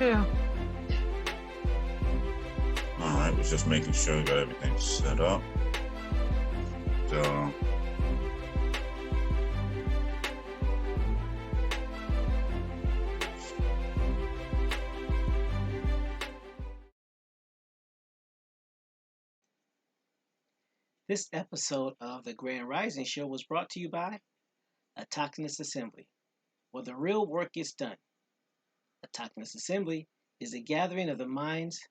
too. Alright, was just making sure we got everything set up. So This episode of the Grand Rising Show was brought to you by Autochthonous Assembly, where the real work gets done. Autochthonous Assembly is a gathering of the minds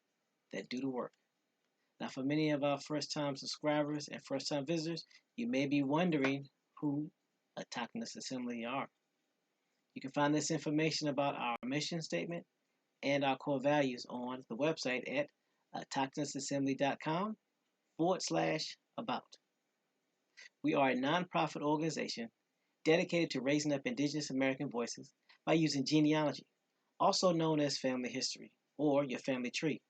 that do the work. Now, for many of our first-time subscribers and first-time visitors, you may be wondering who Autochthonous Assembly are. You can find this information about our mission statement and our core values on the website at autochthonousassembly.com/about. We are a nonprofit organization dedicated to raising up Indigenous American voices by using genealogy, also known as family history, or your family tree,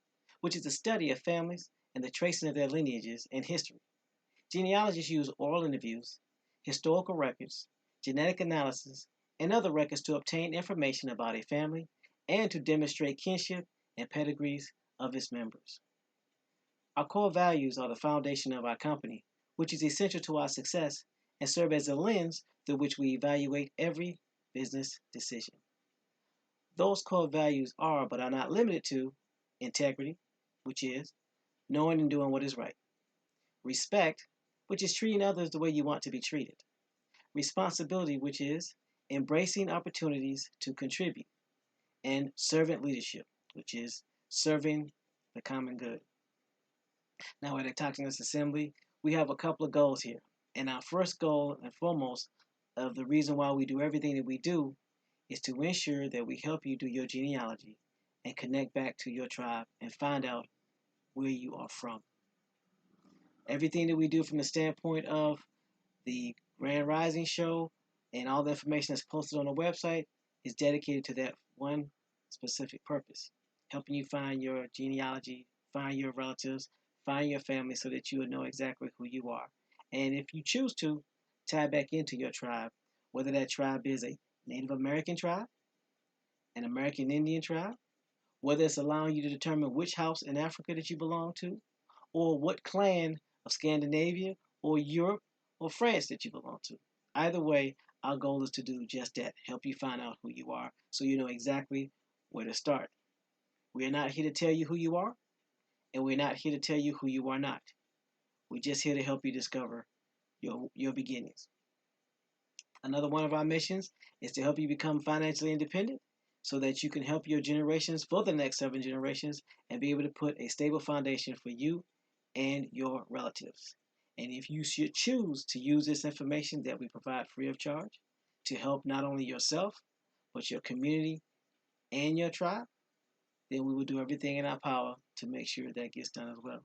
which is the study of families and the tracing of their lineages and history. Genealogists use oral interviews, historical records, genetic analysis, and other records to obtain information about a family and to demonstrate kinship and pedigrees of its members. Our core values are the foundation of our company, which is essential to our success and serve as a lens through which we evaluate every business decision. Those core values are, but are not limited to, integrity, which is knowing and doing what is right; respect, which is treating others the way you want to be treated; responsibility, which is embracing opportunities to contribute; and servant leadership, which is serving the common good. Now, at Autochthonous Assembly, we have a couple of goals here. And our first goal and foremost of the reason why we do everything that we do is to ensure that we help you do your genealogy and connect back to your tribe and find out where you are from. Everything that we do from the standpoint of the Grand Rising Show and all the information that's posted on the website is dedicated to that one specific purpose, helping you find your genealogy, find your relatives, find your family so that you will know exactly who you are. And if you choose to, tie back into your tribe, whether that tribe is a Native American tribe, an American Indian tribe, whether it's allowing you to determine which house in Africa that you belong to, or what clan of Scandinavia or Europe or France that you belong to. Either way, our goal is to do just that, help you find out who you are so you know exactly where to start. We are not here to tell you who you are, and we're not here to tell you who you are not. We're just here to help you discover your beginnings. Another one of our missions is to help you become financially independent so that you can help your generations for the next 7 generations and be able to put a stable foundation for you and your relatives. And if you should choose to use this information that we provide free of charge to help not only yourself, but your community and your tribe, then we will do everything in our power to make sure that gets done as well.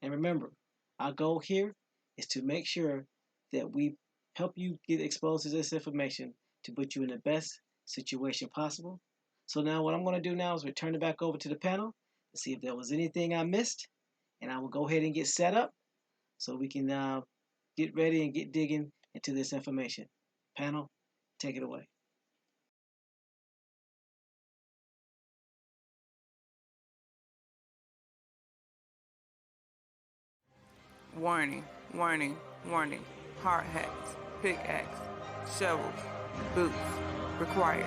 And remember, our goal here is to make sure that we help you get exposed to this information to put you in the best situation possible. So now what I'm going to do now is return it back over to the panel to see if there was anything I missed, and I will go ahead and get set up so we can get ready and get digging into this information. Panel, take it away. Warning, warning, warning. Hard hats, pickaxe, shovels, boots required.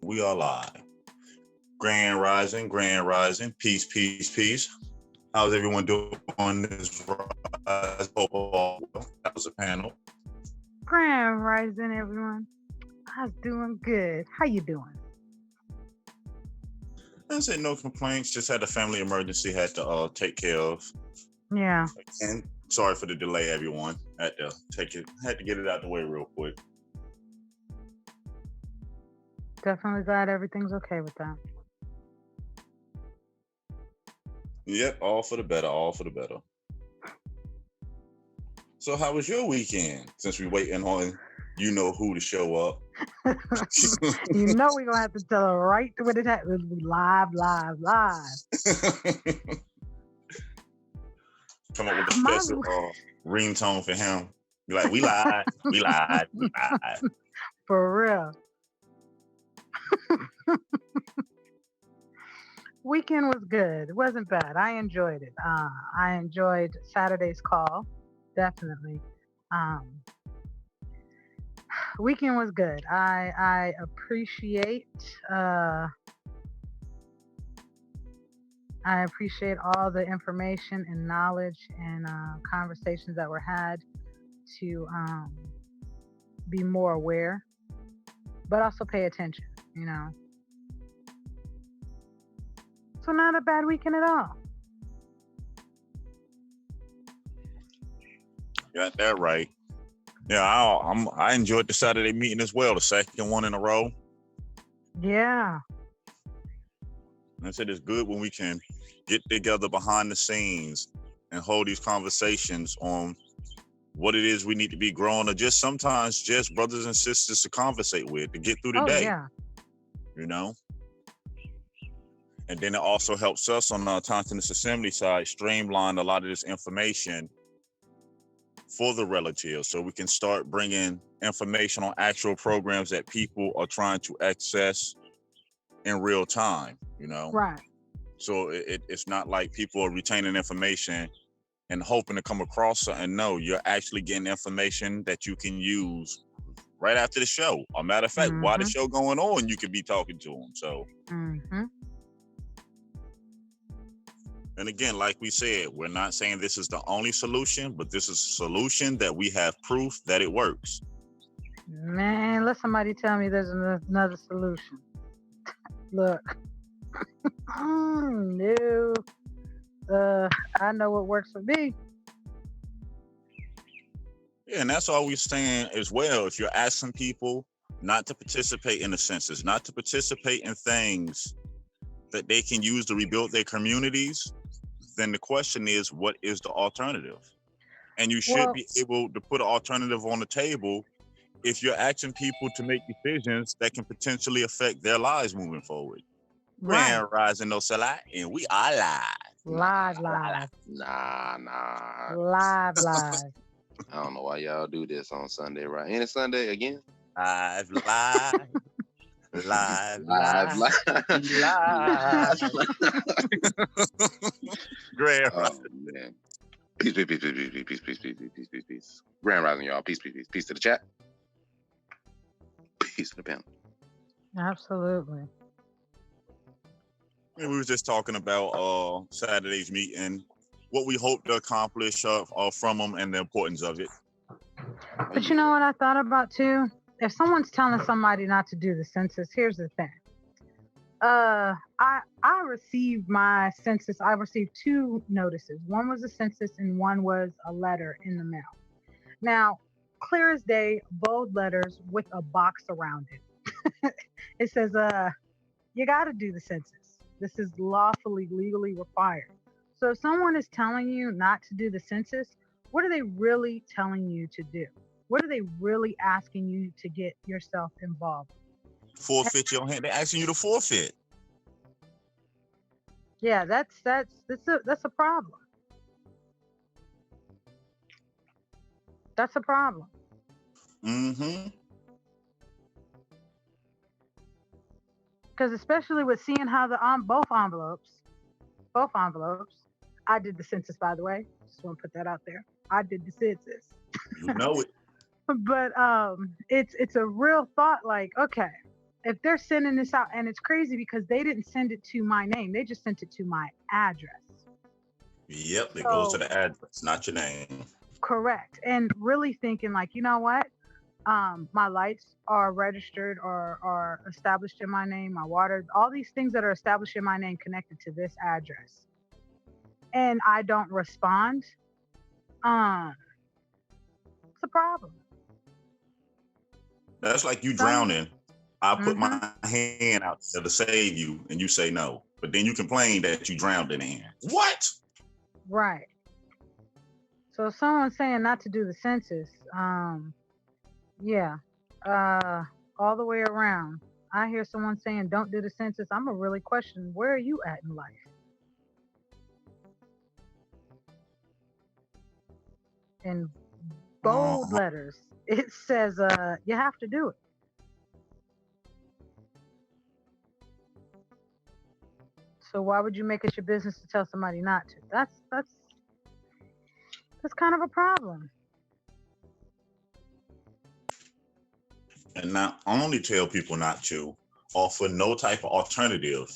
We are live. Grand Rising, Grand Rising. Peace, peace, peace. How's everyone doing on this rise? Hope all well. That was a panel. Grand Rising, everyone. I was doing good. How you doing? I said no complaints. Just had a family emergency had to take care of. Yeah. And sorry for the delay, everyone. Had to get it out the way real quick. Definitely glad everything's okay with that. Yep, all for the better, all for the better. So how was your weekend? Since we're waiting on you know who to show up. You know we're going to have to tell her right when it happens. Live. Come up with a special ringtone for him. Be like, we lied. For real. Weekend was good. It wasn't bad. I enjoyed it. I enjoyed Saturday's call. Definitely. Weekend was good. I appreciate all the information and knowledge and conversations that were had to be more aware, but also pay attention, you know. So not a bad weekend at all. Got that right. Yeah, I enjoyed the Saturday meeting as well, the second one in a row. Yeah. I said it's good when we can get together behind the scenes and hold these conversations on what it is we need to be growing, or just sometimes just brothers and sisters to conversate with to get through the day. Yeah. You know? And then it also helps us on the Continence Assembly side streamline a lot of this information for the relatives, so we can start bringing information on actual programs that people are trying to access in real time, you know? Right. So it's not like people are retaining information and hoping to come across something. No, you're actually getting information that you can use right after the show. A matter of fact, while the show going on, you could be talking to them. So, and again, like we said, we're not saying this is the only solution, but this is a solution that we have proof that it works. Man, let somebody tell me there's another solution. Look. No. I know what works for me. Yeah, and that's all we're saying as well. If you're asking people not to participate in the census, not to participate in things that they can use to rebuild their communities, then the question is, what is the alternative? And you should be able to put an alternative on the table if you're asking people to make decisions that can potentially affect their lives moving forward. Grand Rising No Salat, and we are live. Live. Nah. Live. I don't know why y'all do this on Sunday, right? Any Sunday again? Live. Grand Rising. Oh, man. Peace. Grand Rising, y'all. Peace. Peace to the chat. Peace to the panel. Absolutely. We were just talking about Saturday's meeting, what we hope to accomplish from them, and the importance of it. But you know what I thought about too? If someone's telling somebody not to do the census, here's the thing. I received my census. I received 2 notices. One was a census and one was a letter in the mail. Now, clear as day, bold letters with a box around it. It says, you got to do the census. This is lawfully, legally required. So if someone is telling you not to do the census, what are they really telling you to do? What are they really asking you to get yourself involved in? Forfeit your hand. They're asking you to forfeit. Yeah, that's a problem. That's a problem. Because especially with seeing how both envelopes, I did the census, by the way. Just want to put that out there. I did the census. You know it. But it's a real thought. Like, okay, if they're sending this out, and it's crazy because they didn't send it to my name, they just sent it to my address. Yep, it goes to the address, not your name. Correct. And really thinking like, you know what? My lights are registered or are established in my name, my water, all these things that are established in my name connected to this address. And I don't respond. It's a problem. That's like you drowning. I put Mm-hmm. my hand out there to save you, and you say no. But then you complain that you drowned in the hand. What? Right. So if someone's saying not to do the census, yeah, all the way around. I hear someone saying don't do the census. I'm gonna really question where are you at in life? In bold letters, it says you have to do it. So why would you make it your business to tell somebody not to? That's kind of a problem. And not only tell people not to, offer no type of alternative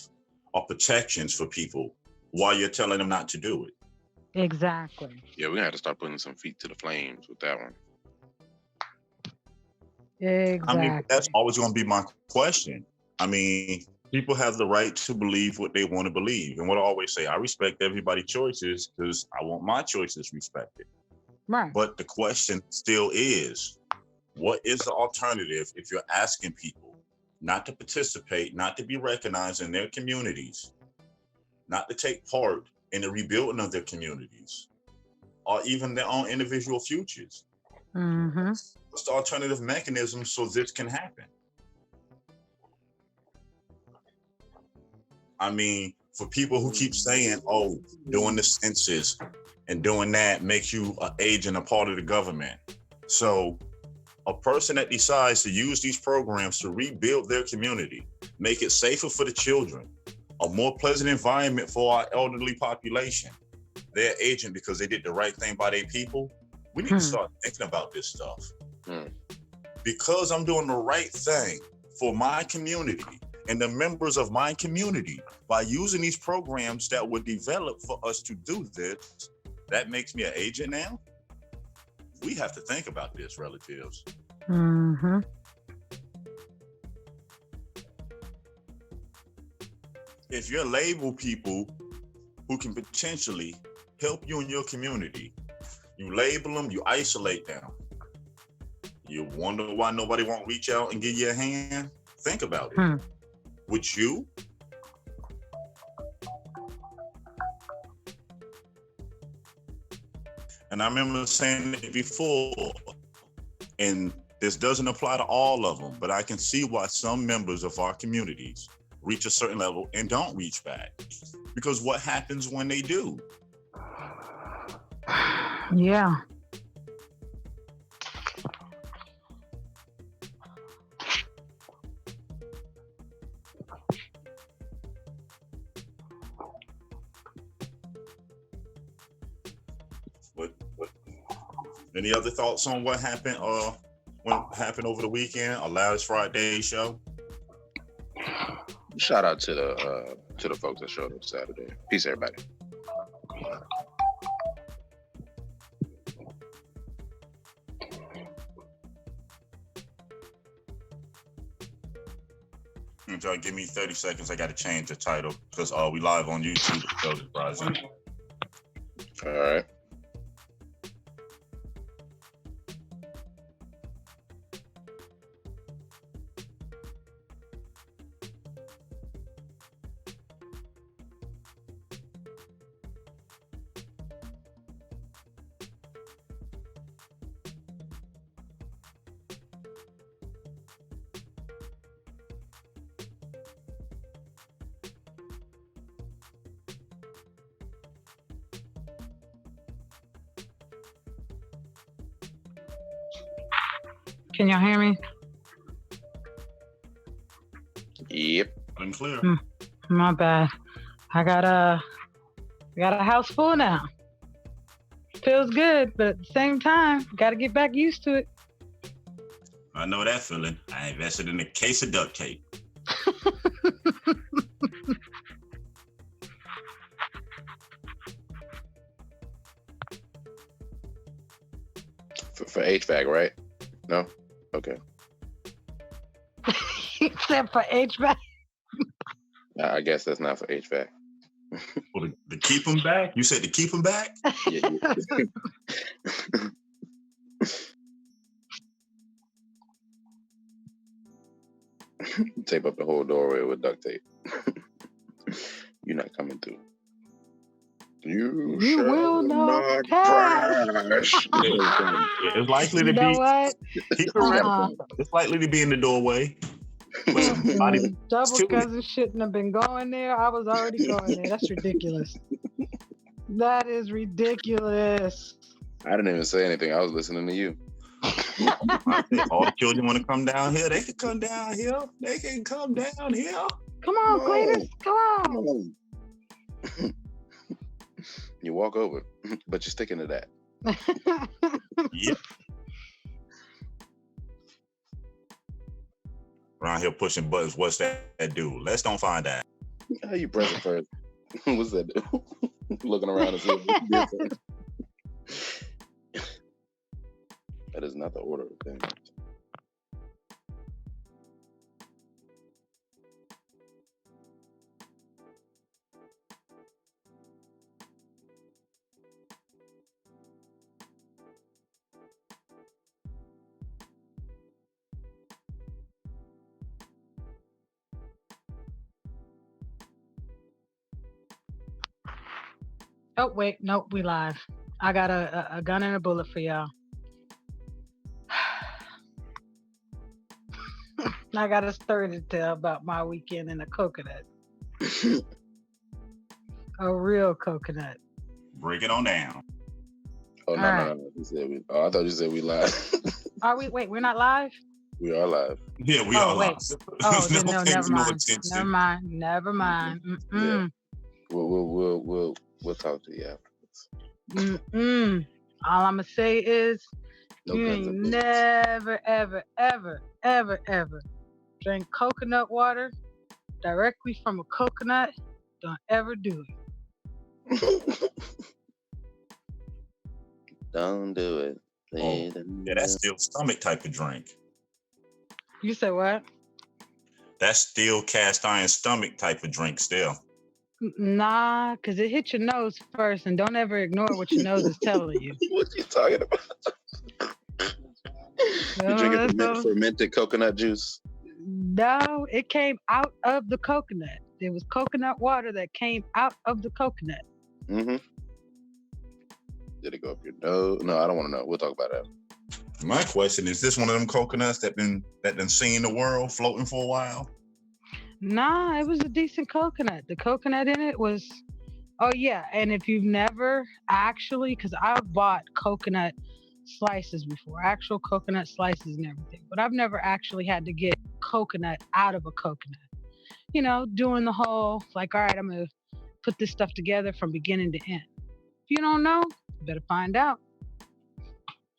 or protections for people while you're telling them not to do it. Exactly. Yeah, we're gonna have to start putting some feet to the flames with that one. Exactly. I mean, that's always going to be my question. I mean, people have the right to believe what they want to believe. And what I always say, I respect everybody's choices because I want my choices respected. Right. But the question still is, what is the alternative if you're asking people not to participate, not to be recognized in their communities, not to take part in the rebuilding of their communities, or even their own individual futures? Mm-hmm. What's the alternative mechanism so this can happen? I mean, for people who keep saying, oh, doing the census and doing that makes you an agent, a part of the government. So a person that decides to use these programs to rebuild their community, make it safer for the children, a more pleasant environment for our elderly population, they're agent because they did the right thing by their people. We need to start thinking about this stuff. Because I'm doing the right thing for my community and the members of my community by using these programs that were developed for us to do this, that makes me an agent now? We have to think about this, relatives. Mm-hmm. If you label people who can potentially help you in your community, you label them, you isolate them. You wonder why nobody won't reach out and give you a hand? Think about it. Would you? And I remember saying it before, and this doesn't apply to all of them, but I can see why some members of our communities reach a certain level and don't reach back. Because what happens when they do? Yeah. What any other thoughts on what happened over the weekend, our last Friday show? Shout out to the folks that showed up Saturday. Peace, everybody. Y'all give me 30 seconds. I got to change the title because we live on YouTube. Rising. All right. Can y'all hear me? Yep. I'm clear. My bad. I got a house full now. Feels good, but at the same time, got to get back used to it. I know that feeling. I invested in a case of duct tape. For HVAC, right? No? Okay. Except for HVAC. I guess that's not for HVAC. Well, to keep them back? You said to keep them back? Yeah. Tape up the whole doorway with duct tape. You're not coming through. You will not pass. It's likely to You know be. what? Keep it real. It's likely to be in the doorway. Double cousin shouldn't have been going there. I was already going there. That's ridiculous. That is ridiculous. I didn't even say anything. I was listening to you. All the children want to come down here. They can come down here. They can come down here. Come on, Cletus. Come on. You walk over, but you're sticking to that. Yep. Around here pushing buttons. What's that do? Let's don't find out. How you press it first? What's that do? Looking around and see what that is not the order of things. Oh, wait. Nope, we live. I got a gun and a bullet for y'all. I got a story to tell about my weekend in a coconut. A real coconut. Break it on down. Oh, no. You said I thought you said we live. Are we? Wait, we're not live? We are live. Yeah, we are live. Oh, then no, never mind. Never mind. Yeah. We'll talk to you afterwards. All I'm gonna say is No you guns ain't or bullets. never, ever drink coconut water directly from a coconut. Don't ever do it. Don't do it. Yeah, that's still stomach type of drink. You said what? That's still cast iron stomach type of drink still. Nah, because it hit your nose first, and don't ever ignore what your nose is telling you. What you talking about? You drinking fermented coconut juice? No, it came out of the coconut. There was coconut water that came out of the coconut. Mm-hmm. Did it go up your nose? No, I don't want to know. We'll talk about that. My question is this one of them coconuts that done seen the world floating for a while? Nah, it was a decent coconut. The coconut in it was, oh yeah. And if you've never actually, because I've bought coconut slices before, actual coconut slices and everything, but I've never actually had to get coconut out of a coconut. You know, doing the whole, like, all right, I'm going to put this stuff together from beginning to end. If you don't know, you better find out.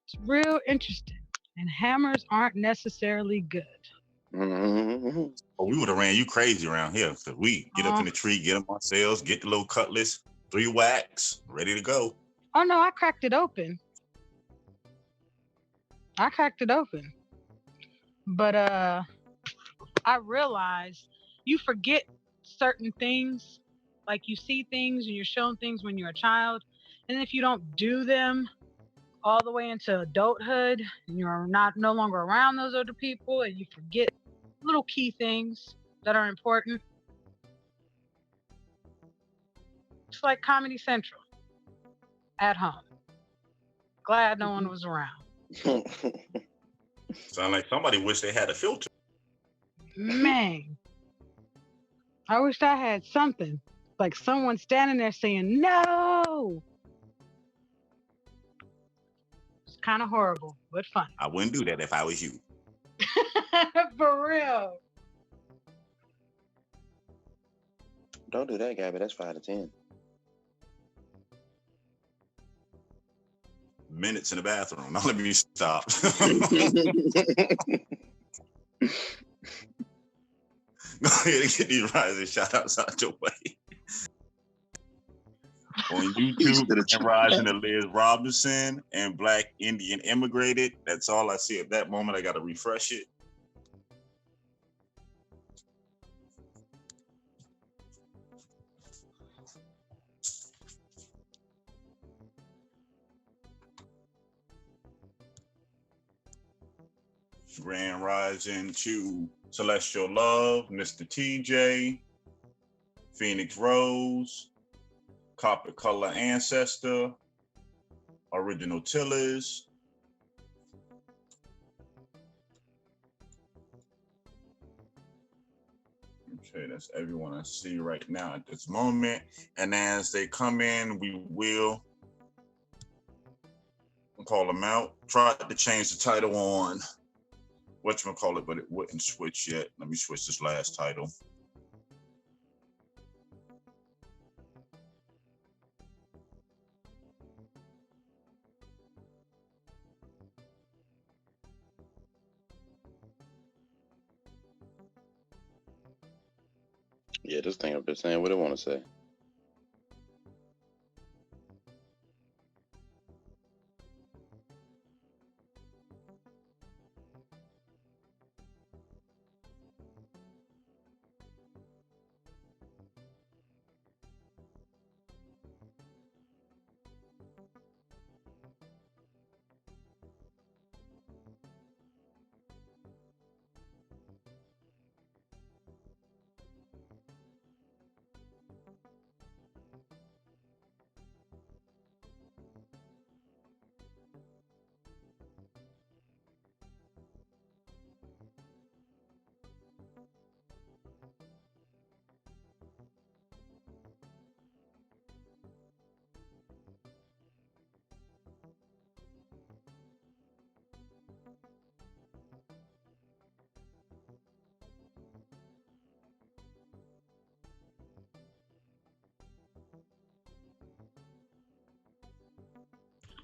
It's real interesting. And hammers aren't necessarily good. Mm-hmm. Oh, we would have ran you crazy around here. So we get up in the tree, get them ourselves, get the little cutlass, 3 whacks, ready to go. Oh no, I cracked it open. But I realized you forget certain things. Like you see things and you're shown things when you're a child. And if you don't do them all the way into adulthood, and you're no longer around those other people, and you forget little key things that are important. It's like Comedy Central at home. Glad no one was around. Sound like somebody wish they had a filter. Man, I wish I had something. Like someone standing there saying, no! It's kind of horrible, but fun. I wouldn't do that if I was you. For real. Don't do that, Gabby. That's 5 to 10. Minutes in the bathroom. Now let me stop. Go ahead and get these rising shout outs out your way. On He YouTube, should have and Rising to Liz Robinson and Black Indian Immigrated. That's all I see at that moment. I got to refresh it. Grand Rising to Celestial Love, Mr. TJ, Phoenix Rose, Copper Color Ancestor, Original Tillers. Okay, that's everyone I see right now at this moment. And as they come in, we will call them out. Tried to change the title on whatchamacallit, but it wouldn't switch yet. Let me switch this last title. Yeah, this thing up there saying what it want to say.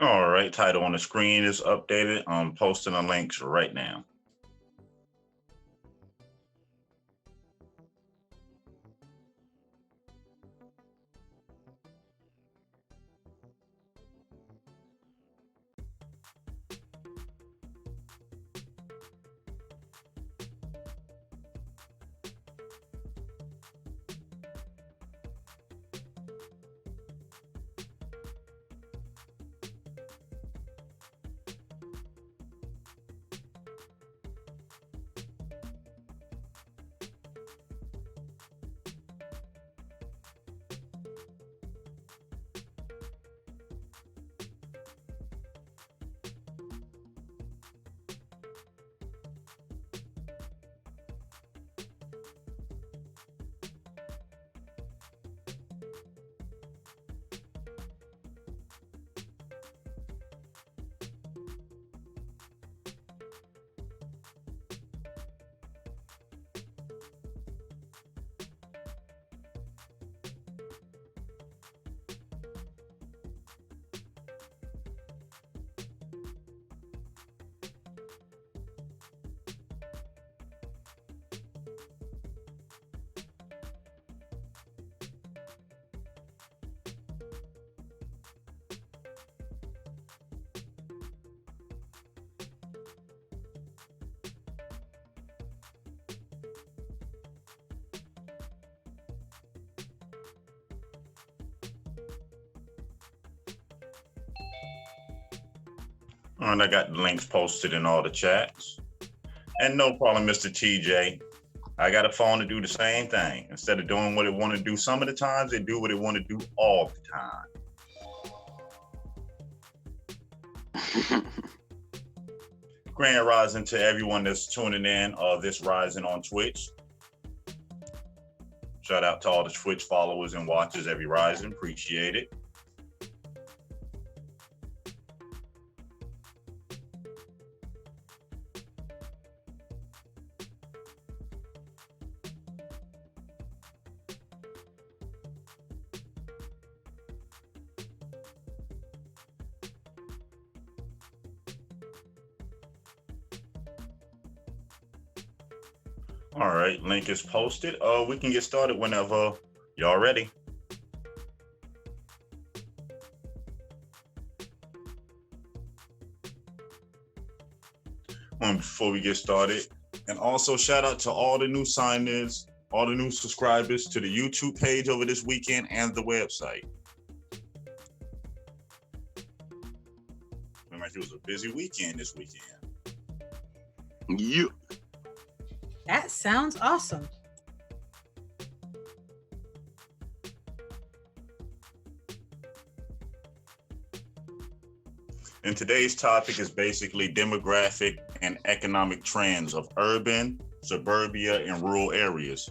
All right, title on the screen is updated. I'm posting the links right now. And I got the links posted in all the chats. And no problem, Mr. TJ. I got a phone to do the same thing. Instead of doing what it want to do some of the times, they do what it want to do all the time. Grand Rising to everyone that's tuning in this Rising on Twitch. Shout out to all the Twitch followers and watchers every Rising. Appreciate it. All right, link is posted. We can get started whenever y'all ready. before we get started. And also shout out to all the new signers, all the new subscribers to the YouTube page over this weekend and the website. Remember, it was a busy weekend this weekend. Yeah. That sounds awesome. And today's topic is basically demographic and economic trends of urban, suburbia, and rural areas.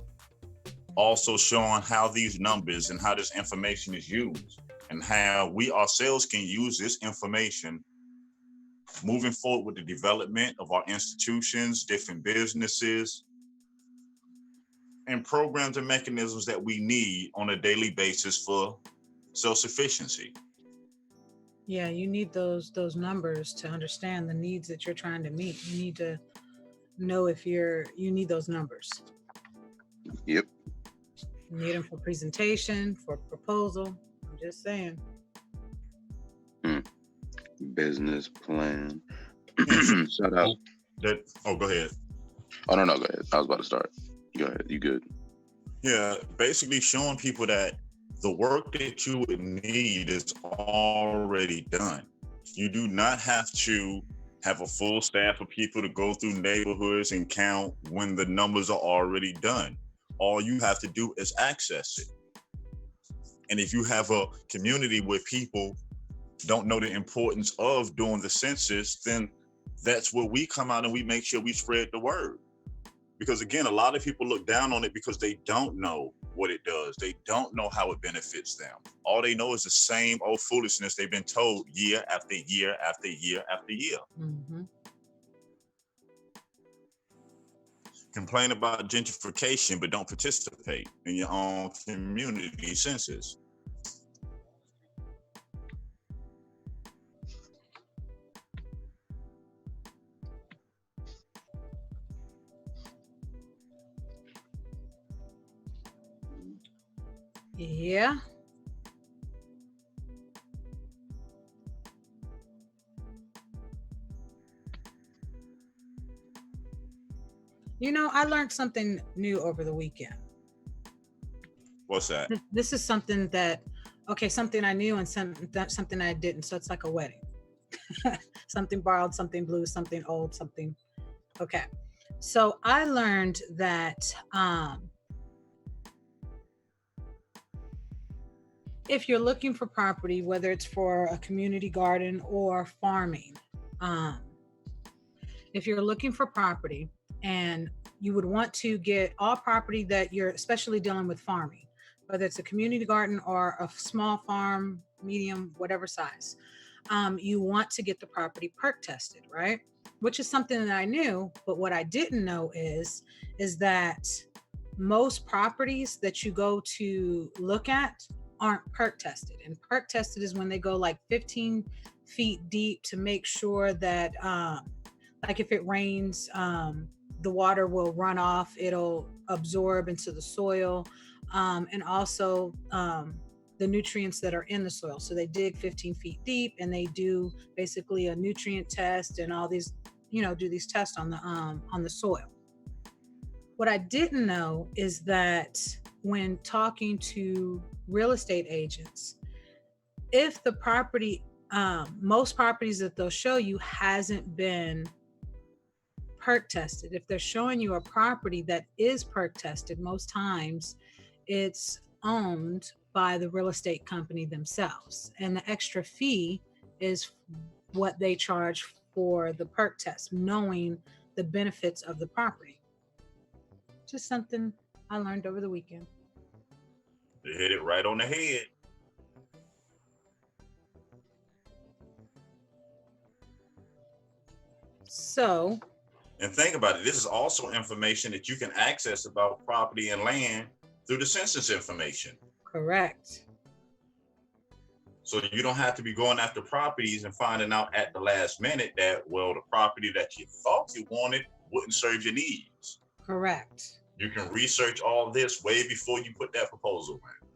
Also showing how these numbers and how this information is used and how we ourselves can use this information moving forward with the development of our institutions, different businesses, and programs and mechanisms that we need on a daily basis for self-sufficiency. Yeah, you need those numbers to understand the needs that you're trying to meet. You need to know if you need those numbers. Yep. You need them for presentation, for proposal. I'm just saying. Business plan. Shout out. Go ahead. Oh, no, go ahead. I was about to start. Go ahead. You good? Yeah, basically showing people that the work that you would need is already done. You do not have to have a full staff of people to go through neighborhoods and count when the numbers are already done. All you have to do is access it. And if you have a community where people don't know the importance of doing the census, then that's where we come out and we make sure we spread the word. Because again, a lot of people look down on it because they don't know what it does. They don't know how it benefits them. All they know is the same old foolishness they've been told year after year after year after year. Mm-hmm. Complain about gentrification, but don't participate in your own community census. Yeah. You know, I learned something new over the weekend. What's that? This is something that, something I knew and something I didn't. So it's like a wedding. Something borrowed, something blue, something old, something. Okay. So I learned that if you're looking for property, whether it's for a community garden or farming, if you're looking for property and you would want to get all property that you're especially dealing with farming, whether it's a community garden or a small farm, medium, whatever size, you want to get the property perk tested, right? Which is something that I knew, but what I didn't know is that most properties that you go to look at aren't perk tested. And perk tested is when they go like 15 feet deep to make sure that like if it rains, the water will run off, it'll absorb into the soil, and also the nutrients that are in the soil. So they dig 15 feet deep and they do basically a nutrient test and all these, do these tests on the soil. What I didn't know is that when talking to real estate agents, if the property, most properties that they'll show you hasn't been perk tested, if they're showing you a property that is perk tested, most times it's owned by the real estate company themselves. And the extra fee is what they charge for the perk test, knowing the benefits of the property. Just something I learned over the weekend. They hit it right on the head. So, and think about it, this is also information that you can access about property and land through the census information. Correct. So you don't have to be going after properties and finding out at the last minute that, well, the property that you thought you wanted wouldn't serve your needs. Correct. You can research all this way before you put that proposal in.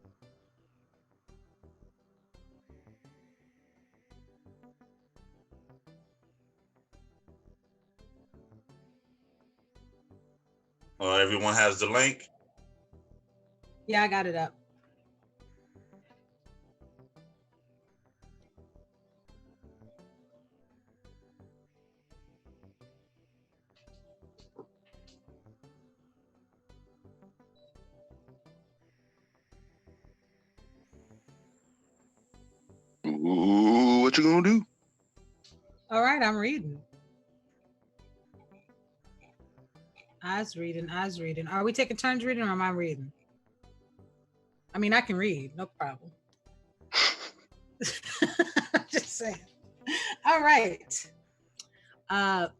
Everyone has the link. Yeah, I got it up. Ooh, what you gonna do? All right, I'm reading. Eyes reading. Are we taking turns reading or am I reading? I mean, I can read, no problem. Just saying. All right.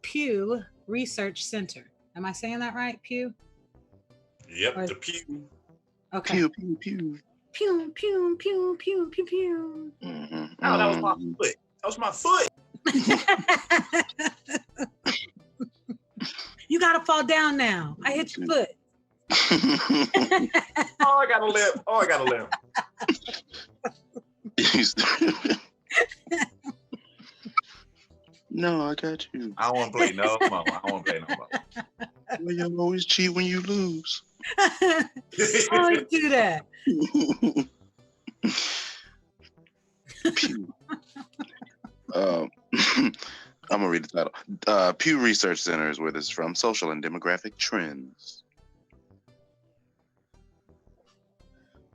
Pew Research Center. Am I saying that right, Pew? Yep, the Pew. Okay. Pew, pew, pew. Pew, pew, pew, pew, pew, pew. Mm-hmm. Oh, that was my foot. That was my foot. You gotta fall down now. I hit your foot. Oh, I got a limp. No, I got you. I don't want to play no more. Well, you always cheat when you lose. I always do that. Pew. I'm gonna read the title. Pew Research Center is where this is from. Social and demographic trends.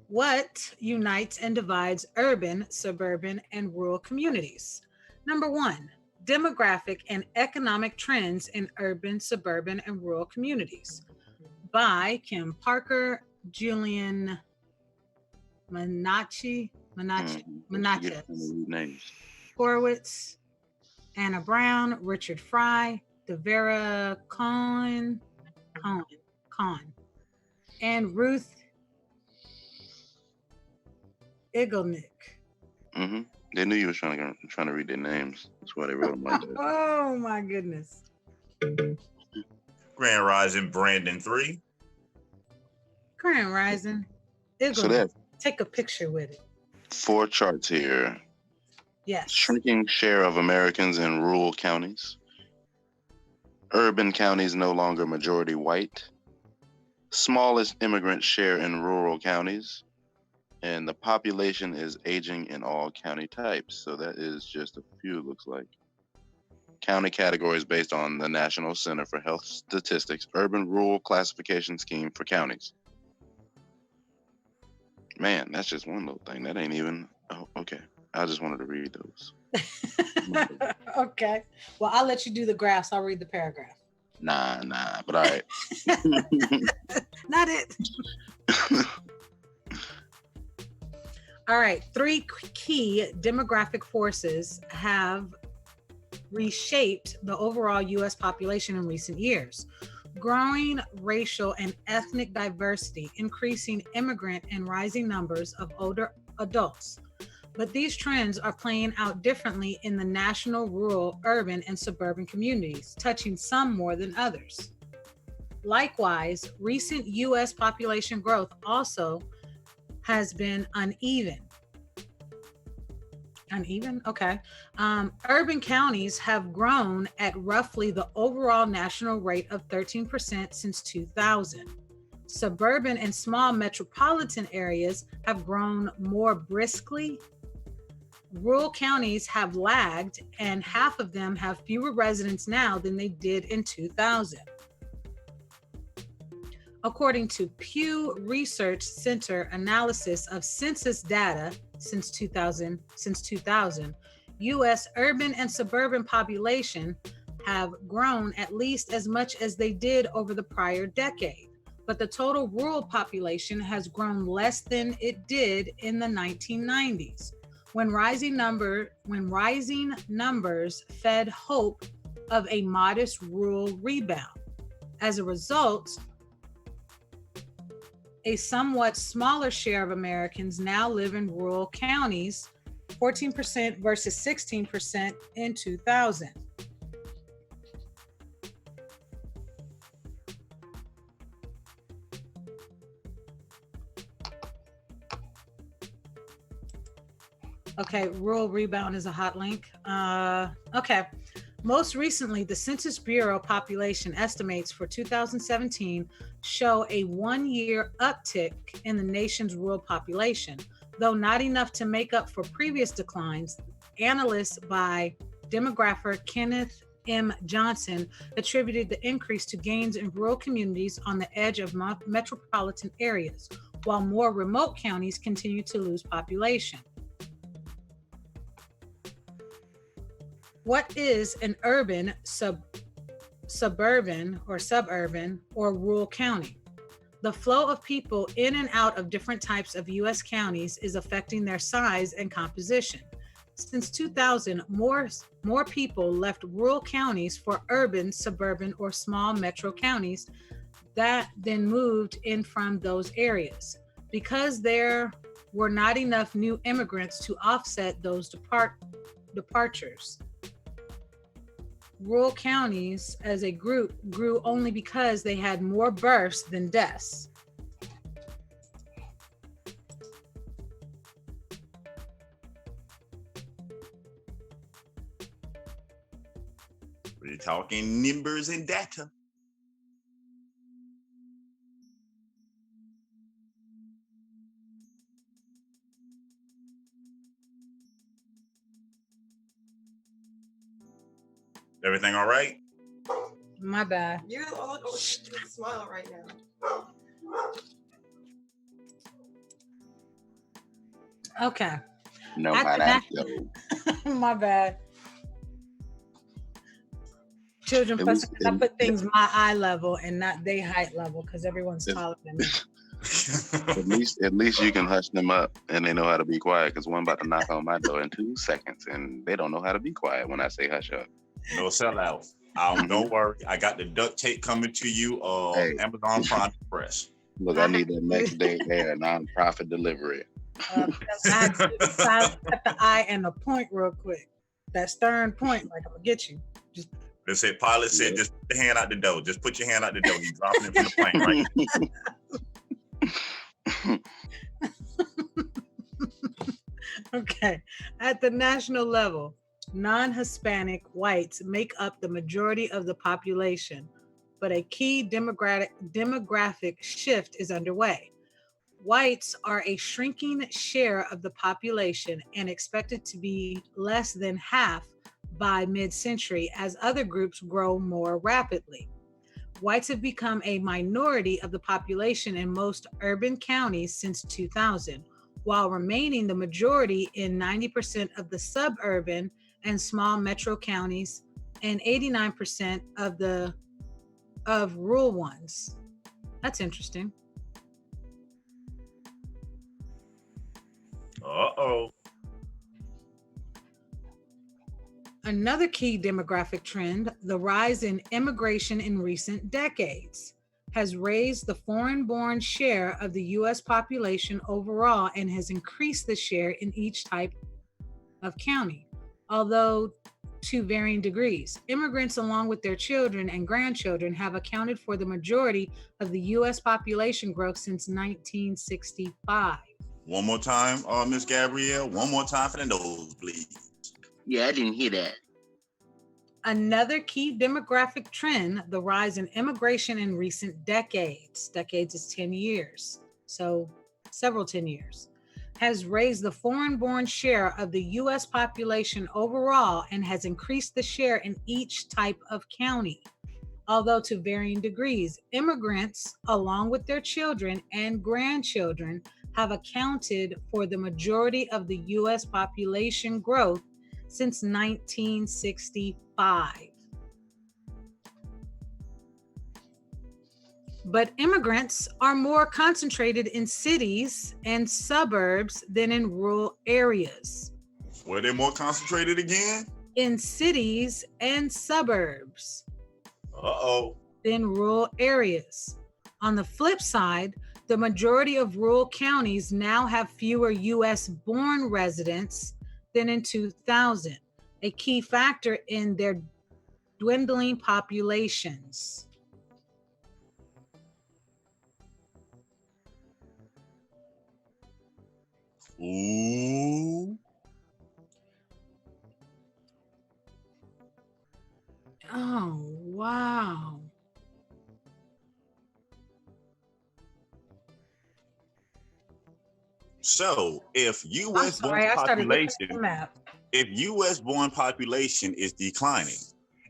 What unites and divides urban, suburban, and rural communities? Number 1, demographic and economic trends in urban, suburban, and rural communities. By Kim Parker, Julian Menachie, Horowitz, Anna Brown, Richard Fry, Devera Cohn, and Ruth Igelnick. Mm-hmm. They knew you were trying to read their names. That's why they wrote them like that. Oh my goodness. Grand Rising Brandon 3. Grand Rising. So that Take a picture with it. 4 charts here. Yes. Shrinking share of Americans in rural counties. Urban counties no longer majority white. Smallest immigrant share in rural counties. And the population is aging in all county types. So that is just a few, it looks like. County categories based on the National Center for Health Statistics Urban Rural Classification Scheme for counties. Man, that's just one little thing. That ain't even... Oh, okay. I just wanted to read those. Okay. Well, I'll let you do the graphs. I'll read the paragraph. Nah, but all right. Not it. All right. 3 key demographic forces have reshaped the overall U.S. population in recent years. Growing racial and ethnic diversity, increasing immigrant and rising numbers of older adults. But these trends are playing out differently in the national, rural, urban, and suburban communities, touching some more than others. Likewise, recent U.S. population growth also has been uneven. Uneven? Okay. Urban counties have grown at roughly the overall national rate of 13% since 2000. Suburban and small metropolitan areas have grown more briskly. Rural counties have lagged, and half of them have fewer residents now than they did in 2000. According to Pew Research Center analysis of census data since 2000, U.S. urban and suburban population have grown at least as much as they did over the prior decade, but the total rural population has grown less than it did in the 1990s, when rising numbers fed hope of a modest rural rebound. As a result, a somewhat smaller share of Americans now live in rural counties, 14% versus 16% in 2000. Okay, rural rebound is a hot link. Okay. Most recently, the Census Bureau population estimates for 2017 show a 1-year uptick in the nation's rural population, though not enough to make up for previous declines. Analysts by demographer Kenneth M. Johnson attributed the increase to gains in rural communities on the edge of metropolitan areas, while more remote counties continue to lose population. What is an urban, suburban, or rural county? The flow of people in and out of different types of U.S. counties is affecting their size and composition. Since 2000, more people left rural counties for urban, suburban, or small metro counties that then moved in from those areas. Because there were not enough new immigrants to offset those departures. Rural counties as a group grew only because they had more births than deaths. We're talking numbers and data. Everything all right? My bad. You're all smile right now. Okay. No, how that go. My bad. Children, At plus least- I put things my eye level and not they height level because everyone's taller than me. At least you can hush them up and they know how to be quiet, because one about to knock on my door in 2 seconds and they don't know how to be quiet when I say hush up. No sellout. Don't worry. I got the duct tape coming to you. Hey. Amazon Prime Express. Look, I need that next day air, non-profit delivery. I had to cut the eye and the point real quick. That stern point, like I'm gonna get you. Just They said, pilot said, just put your hand out the door. Just put your hand out the door. He's dropping it from the plane right now. okay. At the national level, non-Hispanic whites make up the majority of the population, but a key demographic shift is underway. Whites are a shrinking share of the population and expected to be less than half by mid-century as other groups grow more rapidly. Whites have become a minority of the population in most urban counties since 2000, while remaining the majority in 90% of the suburban and small metro counties and 89% of rural ones. That's interesting. Uh-oh. Another key demographic trend, the rise in immigration in recent decades, has raised the foreign-born share of the U.S. population overall and has increased the share in each type of county, although to varying degrees. Immigrants, along with their children and grandchildren, have accounted for the majority of the U.S. population growth since 1965. One more time, Miss Gabrielle. One more time for the nosebleed. Yeah, I didn't hear that. Another key demographic trend, the rise in immigration in recent decades. Decades is 10 years, so several 10 years, has raised the foreign-born share of the U.S. population overall and has increased the share in each type of county. Although to varying degrees, immigrants, along with their children and grandchildren, have accounted for the majority of the U.S. population growth since 1965. But immigrants are more concentrated in cities and suburbs than in rural areas. Were they more concentrated again? In cities and suburbs Uh-oh. than rural areas. On the flip side, the majority of rural counties now have fewer U.S.-born residents than in 2000, a key factor in their dwindling populations. Ooh. Oh, wow. So if I'm U.S. born sorry, I started looking at the population, map. if U.S. born population is declining,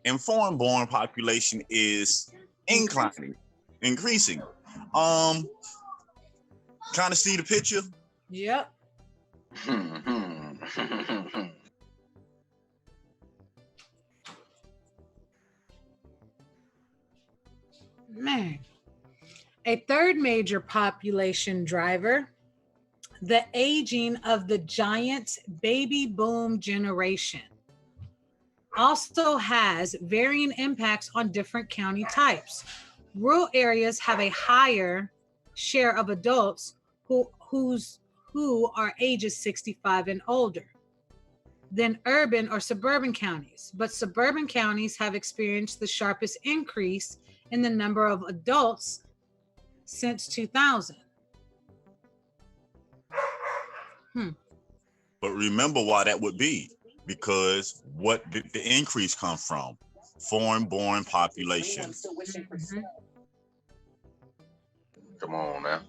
and foreign born population is increasing, kind of see the picture. Yep. Man. A third major population driver, the aging of the giant baby boom generation, also has varying impacts on different county types. Rural areas have a higher share of adults who are ages 65 and older than urban or suburban counties, but suburban counties have experienced the sharpest increase in the number of adults since 2000. But remember why that would be, because what did the increase come from? Foreign born population. Mhm. Come on now.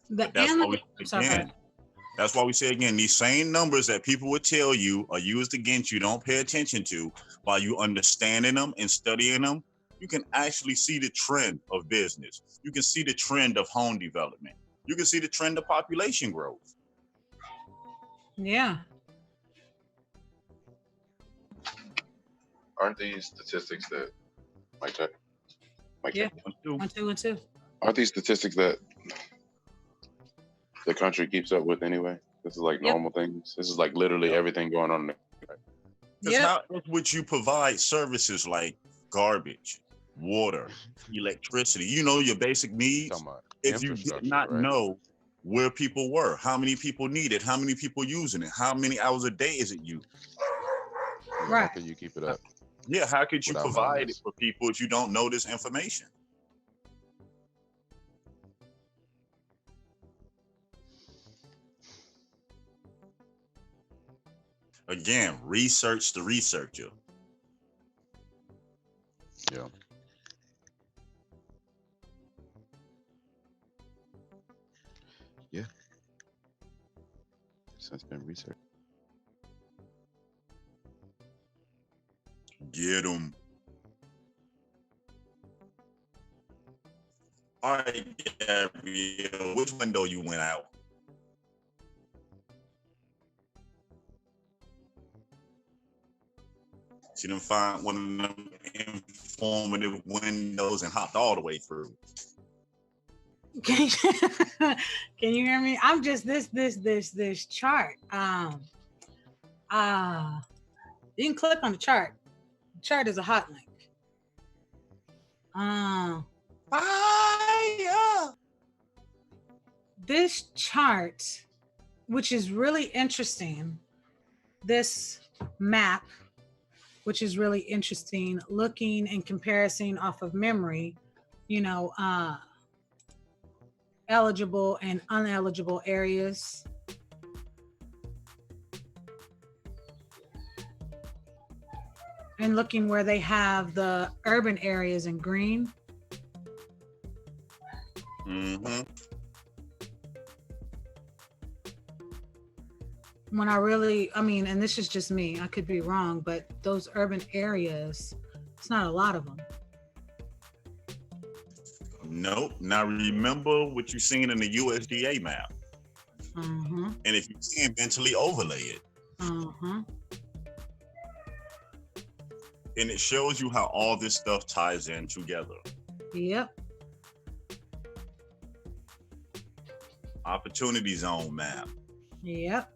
The That's why we sorry. again. That's why we say again, these same numbers that people would tell you are used against you, don't pay attention to, while you understanding them and studying them, you can actually see the trend of business. You can see the trend of home development. You can see the trend of population growth. Yeah. Aren't these statistics that Mike check? Yeah. 1, 2, and 2. Aren't these statistics that the country keeps up with anyway? This is like normal things. This is like literally everything going on. Because how else would you provide services like garbage, water, electricity, your basic needs, if you did not know where people were, how many people need it, how many people using it, how many hours a day is it used? Right. How can you keep it up? Yeah, how could you provide it for people if you don't know this information? Again, research the researcher. Yeah. Yeah. This has been researched. Get them. All right, Gabrielle, which window you went out? She didn't find one of them informative windows and hopped all the way through. Can you hear me? I'm just this chart. You can click on the chart. The chart is a hot link. This chart, which is really interesting, this map, which is really interesting, looking and comparison off of memory, eligible and uneligible areas. And looking where they have the urban areas in green. Mm-hmm. When and this is just me, I could be wrong, but those urban areas, it's not a lot of them. Nope. Now remember what you're seeing in the USDA map. Mm-hmm. And if you can, mentally overlay it. Mm-hmm. And it shows you how all this stuff ties in together. Yep. Opportunity zone map. Yep.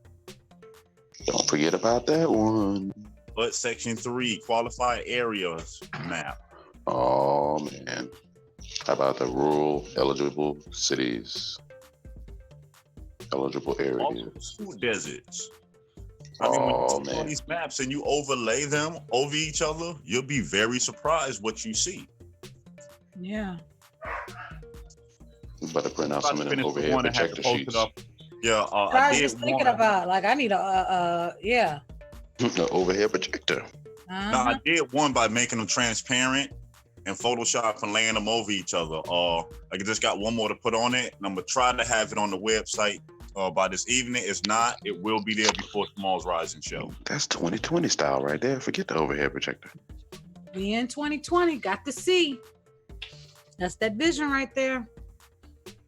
Don't forget about that one. But section 3, qualified areas map. Oh man. How about the rural eligible cities? Eligible areas. Also, food deserts. When you see all these maps and you overlay them over each other, you'll be very surprised what you see. Yeah. You better print out some of them overhead projector sheets. Yeah, I was just thinking about, I need a, yeah. The overhead projector. Now I did one by making them transparent and Photoshop and laying them over each other. I just got one more to put on it, and I'm gonna try to have it on the website by this evening. If not, it will be there before tomorrow's Rising show. That's 2020 style right there. Forget the overhead projector. We in 2020, got to see. That's that vision right there.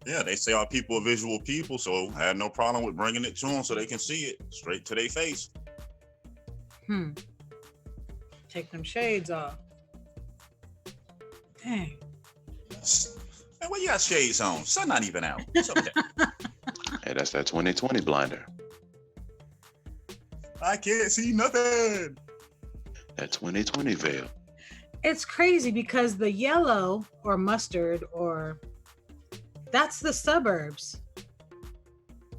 Yeah, they say our people are visual people, so I had no problem with bringing it to them so they can see it straight to their face. Take them shades off. Dang. Man, why you got shades on? Sun not even out. What's up with that? Hey, that's that 2020 blinder. I can't see nothing. That 2020 veil. It's crazy because the yellow or mustard or that's the suburbs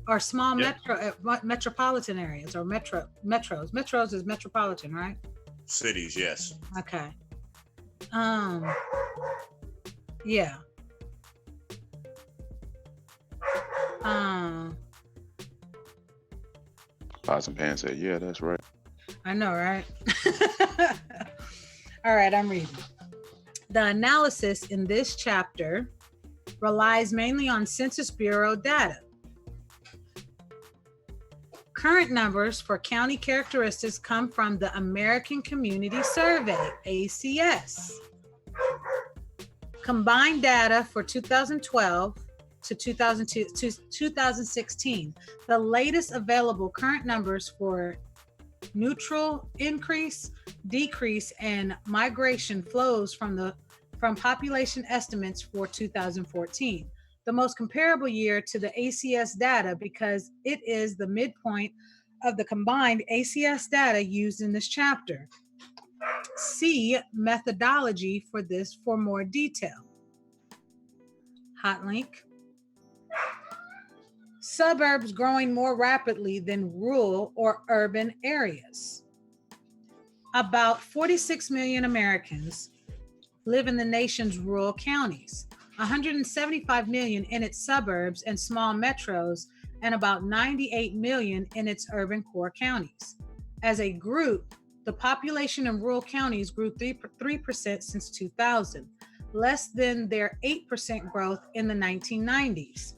or small metropolitan areas or metros. Metros is metropolitan, right? Cities, yes. Okay. Yeah. Pots and Pan said, yeah, that's right. I know, right? All right, I'm reading. The analysis in this chapter relies mainly on Census Bureau data. Current numbers for county characteristics come from the American Community Survey, ACS. Combined data for 2012 to 2016. The latest available current numbers for neutral increase, decrease, and migration flows from population estimates for 2014. The most comparable year to the ACS data because it is the midpoint of the combined ACS data used in this chapter. See methodology for this for more detail. Hot link. Suburbs growing more rapidly than rural or urban areas. About 46 million Americans live in the nation's rural counties, 175 million in its suburbs and small metros, and about 98 million in its urban core counties. As a group, the population in rural counties grew 3% since 2000, less than their 8% growth in the 1990s.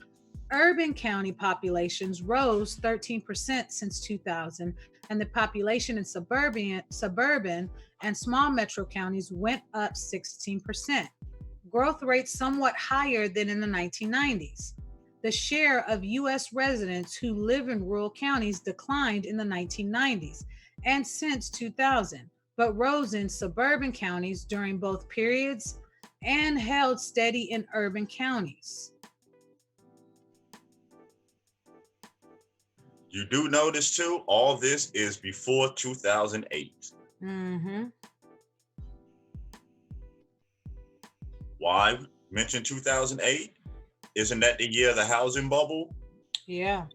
Urban county populations rose 13% since 2000, and the population in suburban and small metro counties went up 16%. Growth rates somewhat higher than in the 1990s. The share of U.S. residents who live in rural counties declined in the 1990s and since 2000, but rose in suburban counties during both periods and held steady in urban counties. You do notice too, all this is before 2008. Mm-hmm. Why mention 2008? Isn't that the year of the housing bubble? Yeah.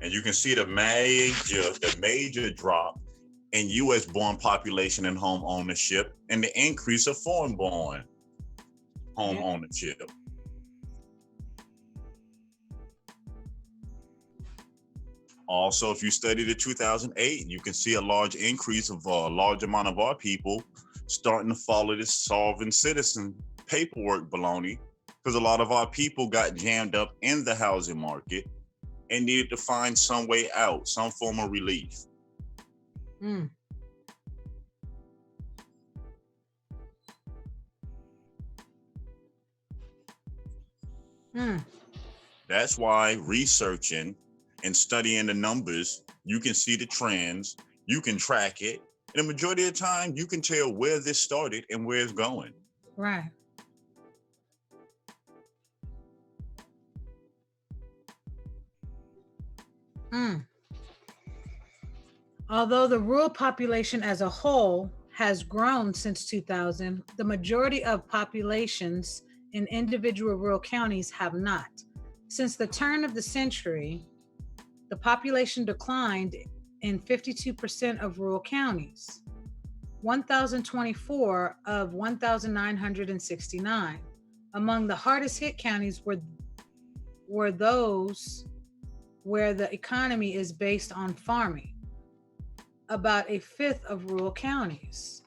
And you can see the major drop in U.S. born population and home ownership and the increase of foreign born home ownership. Also, if you study the 2008, you can see a large increase of a large amount of our people starting to follow this solving citizen paperwork baloney, because a lot of our people got jammed up in the housing market and needed to find some way out, some form of relief. That's why researching and studying the numbers, you can see the trends, you can track it, and the majority of the time, you can tell where this started and where it's going. Right. Although the rural population as a whole has grown since 2000, the majority of populations in individual rural counties have not. Since the turn of the century, the population declined in 52% of rural counties, 1,024 of 1,969. Among the hardest hit counties were those where the economy is based on farming, about a fifth of rural counties.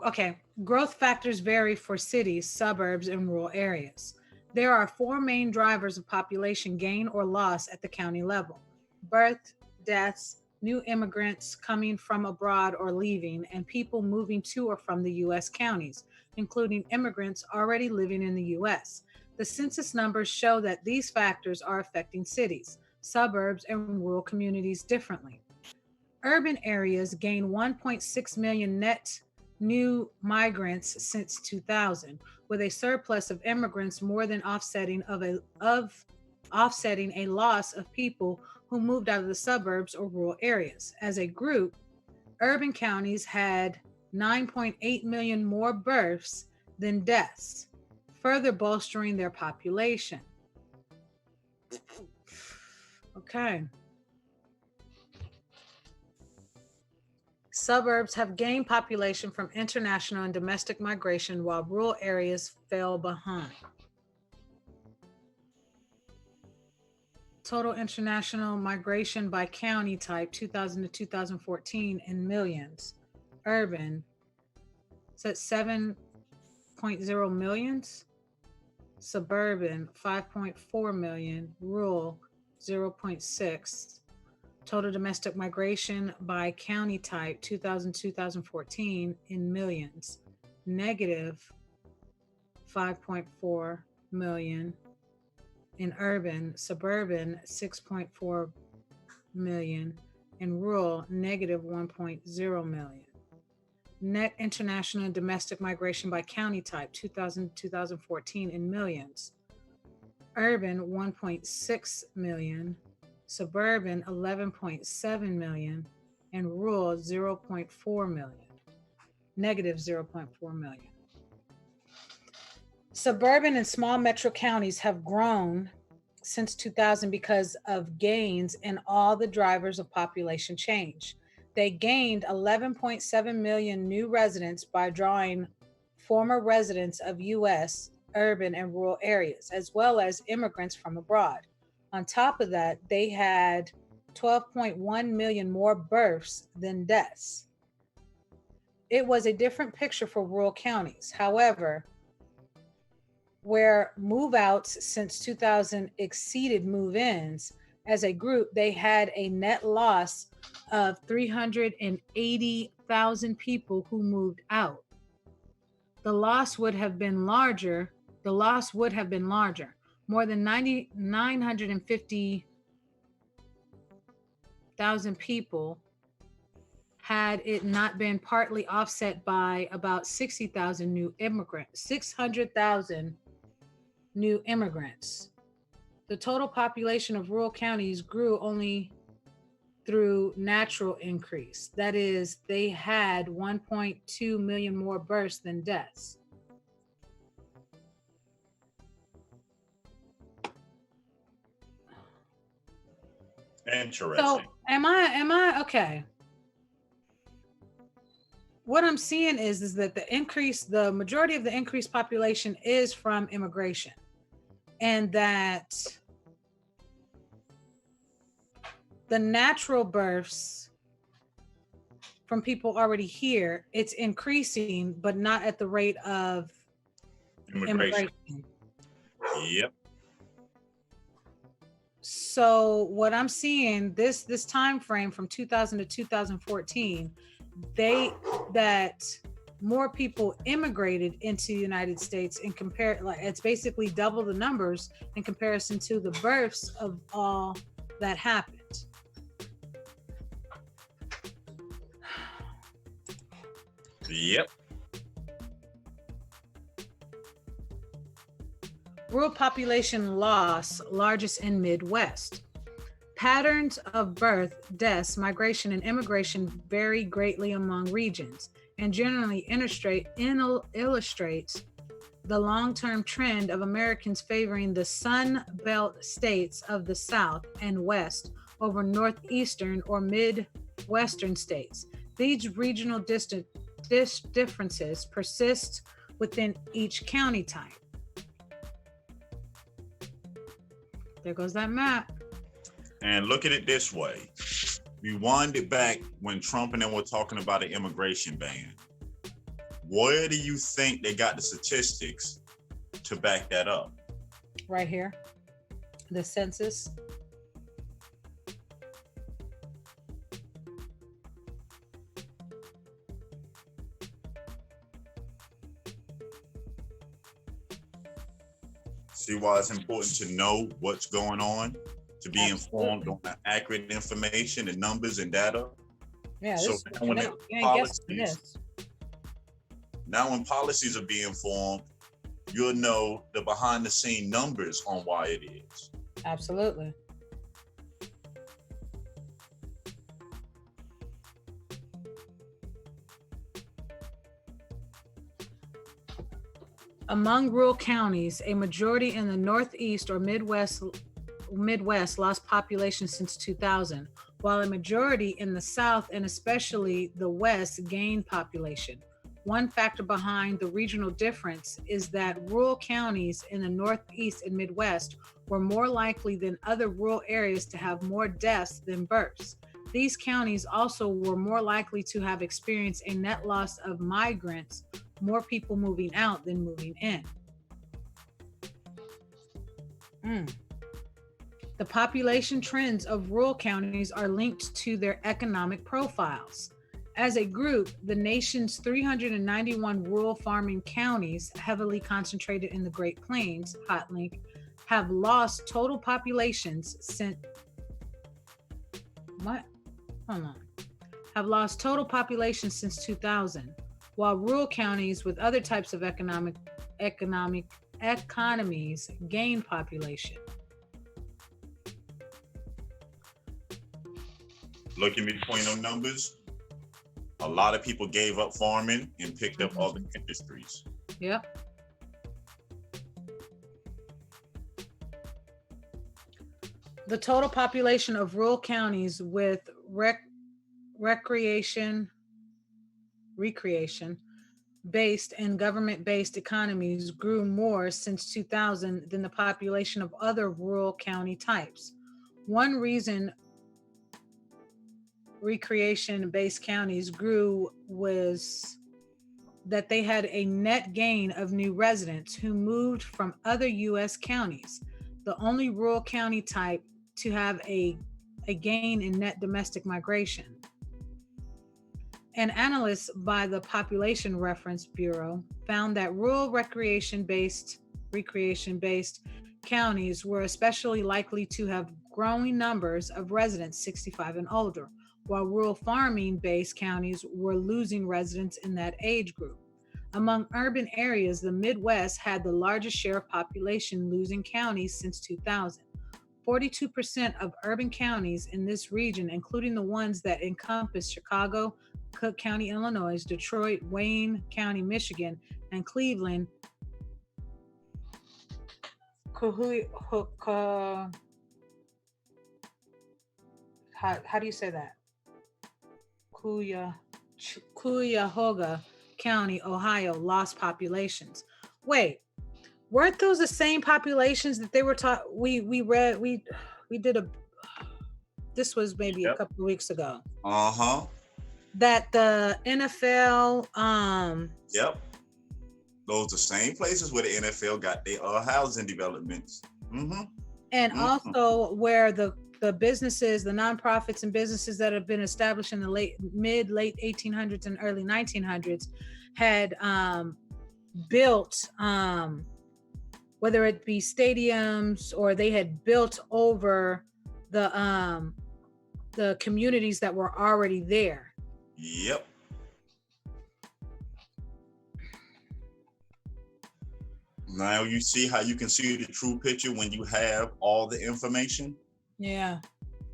Okay, growth factors vary for cities, suburbs, and rural areas. There are four main drivers of population gain or loss at the county level: birth, deaths, new immigrants coming from abroad or leaving, and people moving to or from the U.S. counties, including immigrants already living in the U.S. The census numbers show that these factors are affecting cities, suburbs, and rural communities differently. Urban areas gained 1.6 million net new migrants since 2000, with a surplus of immigrants more than offsetting a loss of people who moved out of the suburbs or rural areas. As a group, urban counties had 9.8 million more births than deaths, further bolstering their population. Okay. Suburbs have gained population from international and domestic migration, while rural areas fell behind. Total international migration by county type 2000 to 2014 in millions. Urban, is at 7.0 millions. Suburban, 5.4 million. Rural, 0.6. Total domestic migration by county type 2000-2014 in millions, negative 5.4 million. In urban, suburban 6.4 million. In rural, negative 1.0 million. Net international and domestic migration by county type 2000-2014 in millions. Urban 1.6 million. Suburban 11.7 million, and rural 0.4 million, negative 0.4 million. Suburban and small metro counties have grown since 2000 because of gains in all the drivers of population change. They gained 11.7 million new residents by drawing former residents of U.S. urban and rural areas, as well as immigrants from abroad. On top of that, they had 12.1 million more births than deaths. It was a different picture for rural counties. However, where move-outs since 2000 exceeded move-ins, as a group, they had a net loss of 380,000 people who moved out. The loss would have been larger. More than 950,000 people had it not been partly offset by about 600,000 new immigrants. The total population of rural counties grew only through natural increase. That is, they had 1.2 million more births than deaths. Interesting. So am I okay? What I'm seeing is that the majority of the increased population is from immigration, and that the natural births from people already here, it's increasing, but not at the rate of immigration. Yep. So what I'm seeing this time frame from 2000 to 2014, that more people immigrated into the United States and it's basically double the numbers in comparison to the births of all that happened. Yep. Rural population loss, largest in Midwest. Patterns of birth, deaths, migration, and immigration vary greatly among regions and generally illustrates the long-term trend of Americans favoring the Sun Belt states of the South and West over northeastern or Midwestern western states. These regional differences persist within each county type. There goes that map. And look at it this way. We wind it back when Trump and them were talking about an immigration ban. Where do you think they got the statistics to back that up? Right here. The census. See why it's important to know what's going on, to be Absolutely. informed on the accurate information and numbers and data. Yeah, So this, now when you ain't guessing this. Now when policies are being formed, you'll know the behind the scene numbers on why it is. Absolutely. Among rural counties, a majority in the Northeast or Midwest lost population since 2000, while a majority in the South and especially the West gained population. One factor behind the regional difference is that rural counties in the Northeast and Midwest were more likely than other rural areas to have more deaths than births. These counties also were more likely to have experienced a net loss of migrants, more people moving out than moving in. The population trends of rural counties are linked to their economic profiles. As a group, the nation's 391 rural farming counties, heavily concentrated in the Great Plains, hot link, have lost total populations since have lost total population since 2000, while rural counties with other types of economies gain population. Looking between those numbers, a lot of people gave up farming and picked up other industries. Yep. The total population of rural counties with recreation-based and government-based economies grew more since 2000 than the population of other rural county types. One reason recreation-based counties grew was that they had a net gain of new residents who moved from other U.S. counties, the only rural county type to have a gain in net domestic migration. An analyst by the Population Reference Bureau found that rural recreation-based counties were especially likely to have growing numbers of residents 65 and older, while rural farming-based counties were losing residents in that age group. Among urban areas, the Midwest had the largest share of population losing counties since 2000. 42% of urban counties in this region, including the ones that encompass Chicago, Cook County, Illinois, Detroit, Wayne County, Michigan, and Cleveland, how do you say that? Cuyahoga County, Ohio, lost populations. Wait, weren't those the same populations that they were taught? We did this was maybe a couple of weeks ago. That the NFL Yep. Those the same places where the NFL got their housing developments. And also where the businesses, the nonprofits and businesses that have been established in the late 1800s and early 1900s had built, whether it be stadiums or they had built over the communities that were already there. Yep. Now you see how you can see the true picture when you have all the information. Yeah.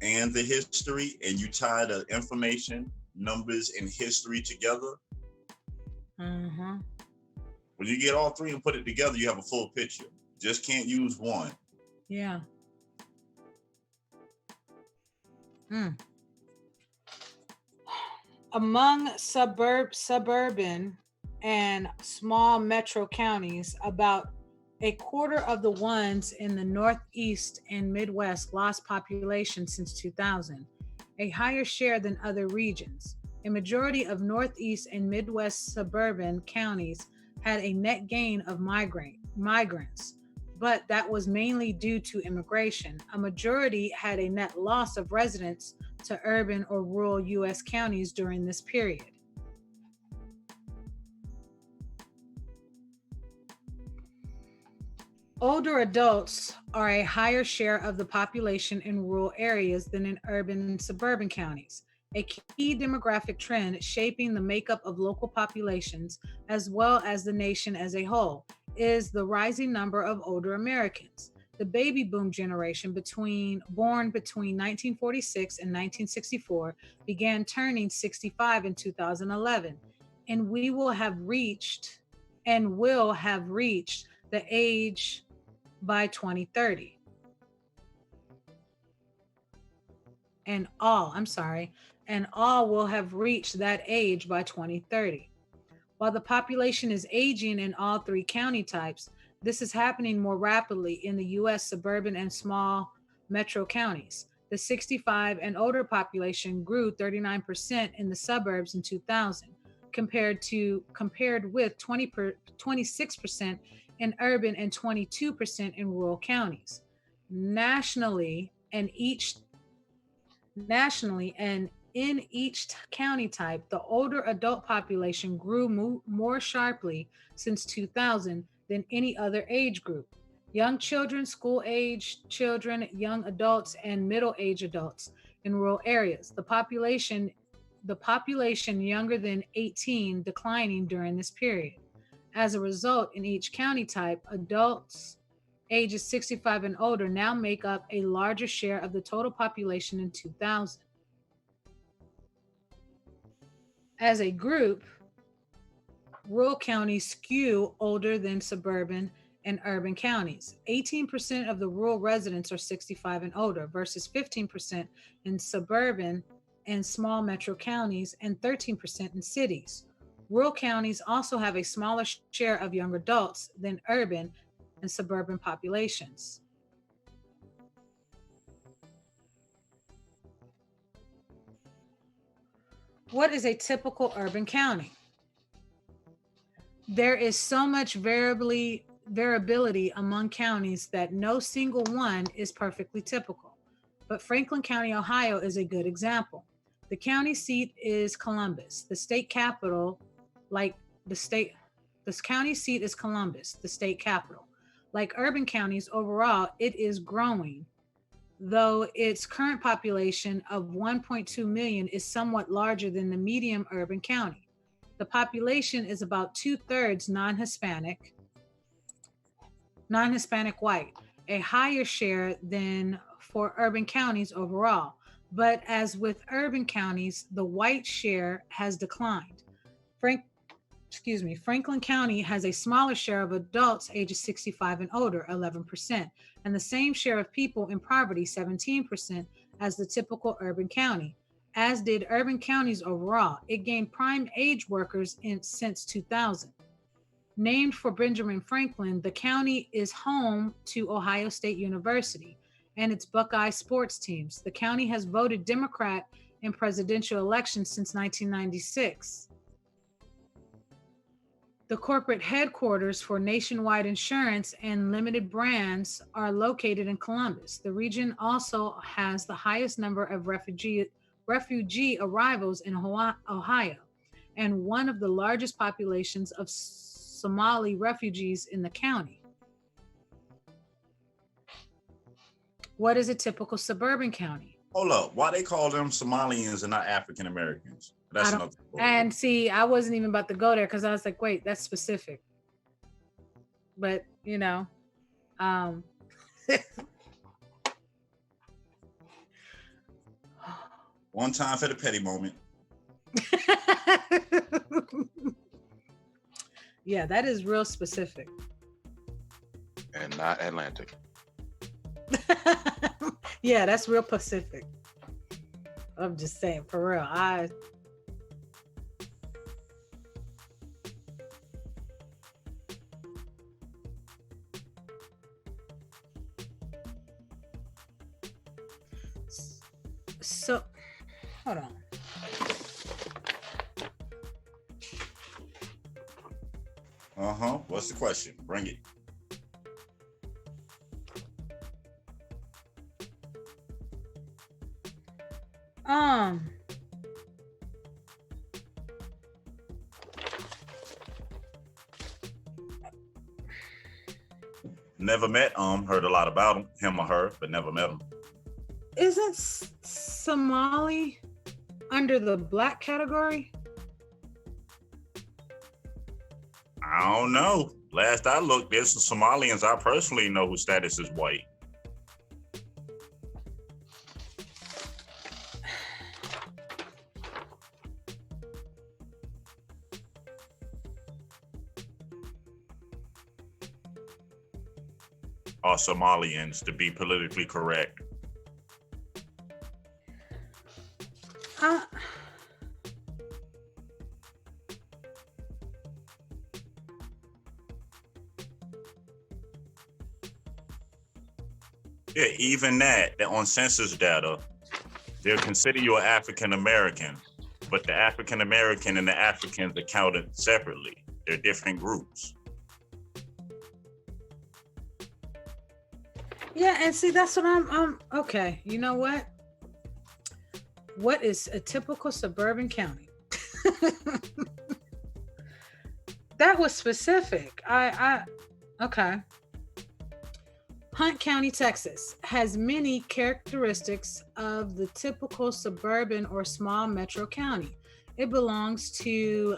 And the history, and you tie the information, numbers, and history together. When you get all three and put it together, you have a full picture. Just can't use one. Yeah. Among suburban and small metro counties, about a quarter of the ones in the Northeast and Midwest lost population since 2000, a higher share than other regions. A majority of Northeast and Midwest suburban counties had a net gain of migrants, but that was mainly due to immigration. A majority had a net loss of residents to urban or rural U.S. counties during this period. Older adults are a higher share of the population in rural areas than in urban and suburban counties. A key demographic trend shaping the makeup of local populations, as well as the nation as a whole, is the rising number of older Americans. The baby boom generation born between 1946 and 1964 began turning 65 in 2011, and will have reached the age by 2030. And all will have reached that age by 2030. While the population is aging in all three county types, this is happening more rapidly in the U.S. suburban and small metro counties. The 65 and older population grew 39% in the suburbs in 2000, compared with 26% in urban and 22% in rural counties. Nationally, and in each county type, the older adult population grew more sharply since 2000 than any other age group. Young children, school-age children, young adults, and middle-aged adults in rural areas. The population younger than 18 declining during this period. As a result, in each county type, adults ages 65 and older now make up a larger share of the total population in 2000. As a group, rural counties skew older than suburban and urban counties. 18% of the rural residents are 65 and older versus 15% in suburban and small metro counties and 13% in cities. Rural counties also have a smaller share of young adults than urban and suburban populations. What is a typical urban county? There is so much variability among counties that no single one is perfectly typical. But Franklin County, Ohio is a good example. The county seat is Columbus. The county seat is Columbus, the state capital. Like urban counties overall, it is growing, though its current population of 1.2 million is somewhat larger than the medium urban county. The population is about 2/3 non-Hispanic white, a higher share than for urban counties overall. But as with urban counties, the white share has declined. Franklin County has a smaller share of adults ages 65 and older, 11%, and the same share of people in poverty, 17%, as the typical urban county. As did urban counties overall. It gained prime age workers since 2000. Named for Benjamin Franklin, the county is home to Ohio State University and its Buckeye sports teams. The county has voted Democrat in presidential elections since 1996. The corporate headquarters for Nationwide Insurance and Limited Brands are located in Columbus. The region also has the highest number of refugee arrivals in Ohio, and one of the largest populations of Somali refugees in the county. What is a typical suburban county? Hold up. Why they call them Somalians and not African Americans? That's another story. And see, I wasn't even about to go there because I was like, wait, that's specific. But, one time for the petty moment. Yeah, that is real specific. And not Atlantic. Yeah, that's real Pacific. I'm just saying, for real. So, hold on. What's the question? Bring it. Never met heard a lot about him or her, but never met him. Isn't Somali under the black category? I don't know. Last I looked, there's some Somalians I personally know whose status is white. Or Somalians, to be politically correct. Yeah, even that on census data, they'll consider you an African American, but the African American and the Africans are counted separately. They're different groups. Yeah, and see, that's what I'm okay. You know what? What is a typical suburban county? That was specific. Okay. Hunt County, Texas has many characteristics of the typical suburban or small metro county. It belongs to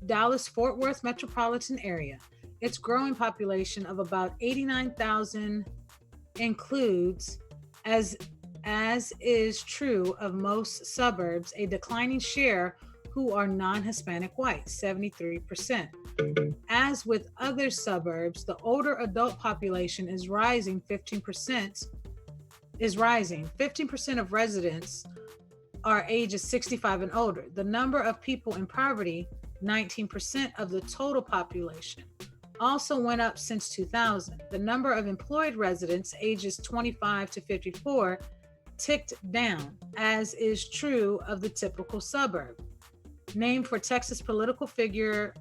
Dallas-Fort Worth metropolitan area. Its growing population of about 89,000 includes, as is true of most suburbs, a declining share who are non-Hispanic white, 73%. As with other suburbs, the older adult population is rising. 15% is rising. 15% of residents are ages 65 and older. The number of people in poverty, 19% of the total population, also went up since 2000. The number of employed residents ages 25 to 54 ticked down, as is true of the typical suburb. Named for Texas political figure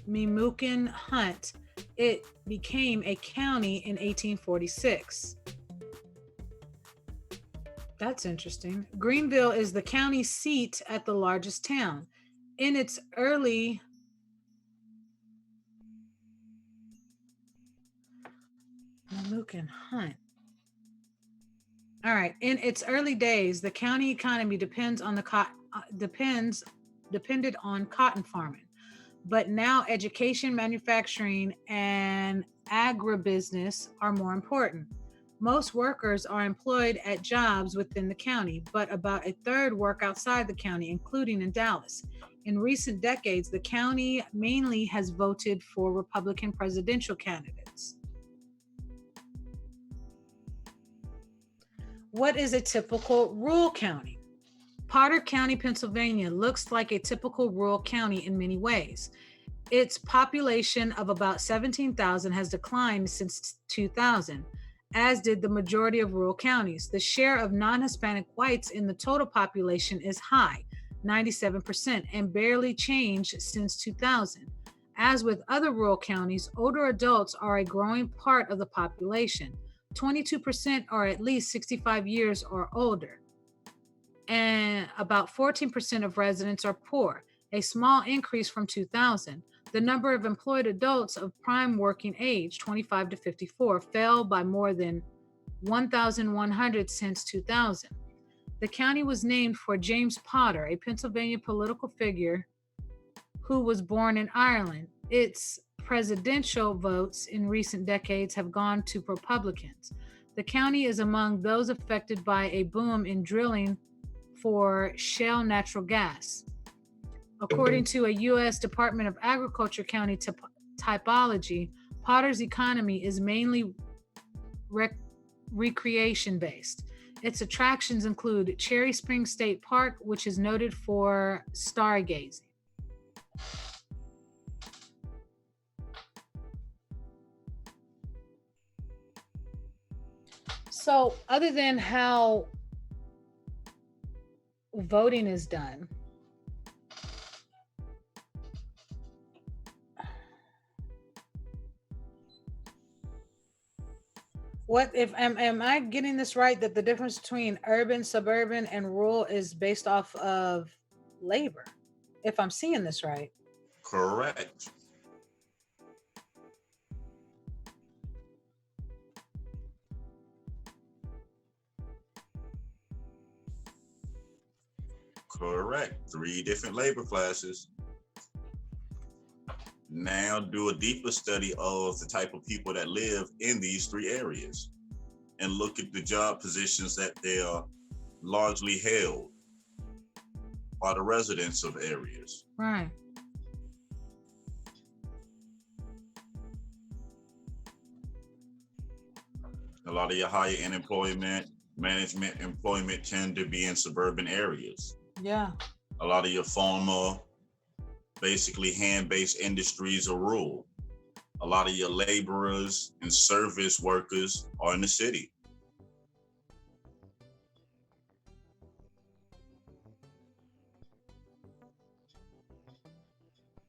Memucan Hunt, it became a county in 1846. That's interesting. Greenville is the county seat at the largest town. In its early Memucan Hunt. All right. In its early days, the county economy depended on cotton farming. But now education, manufacturing, and agribusiness are more important. Most workers are employed at jobs within the county, but about a third work outside the county, including in Dallas. In recent decades, the county mainly has voted for Republican presidential candidates. What is a typical rural county? Potter County, Pennsylvania looks like a typical rural county in many ways. Its population of about 17,000 has declined since 2000, as did the majority of rural counties. The share of non-Hispanic whites in the total population is high, 97%, and barely changed since 2000. As with other rural counties, older adults are a growing part of the population. 22% are at least 65 years or older, and about 14% of residents are poor, a small increase from 2000. The number of employed adults of prime working age, 25 to 54, fell by more than 1,100 since 2000. The county was named for James Potter, a Pennsylvania political figure who was born in Ireland. Its presidential votes in recent decades have gone to Republicans. The county is among those affected by a boom in drilling for shale natural gas. According to a U.S. Department of Agriculture county typology, Potter's economy is mainly recreation-based. Its attractions include Cherry Springs State Park, which is noted for stargazing. So, other than how voting is done, what if am I getting this right that the difference between urban, suburban, and rural is based off of labor? If I'm seeing this right. Correct. Correct. Three different labor classes. Now do a deeper study of the type of people that live in these three areas and look at the job positions that they are largely held by the residents of areas. Right. A lot of your higher unemployment, management employment tend to be in suburban areas. Yeah. A lot of your former, basically hand-based industries are rural. A lot of your laborers and service workers are in the city.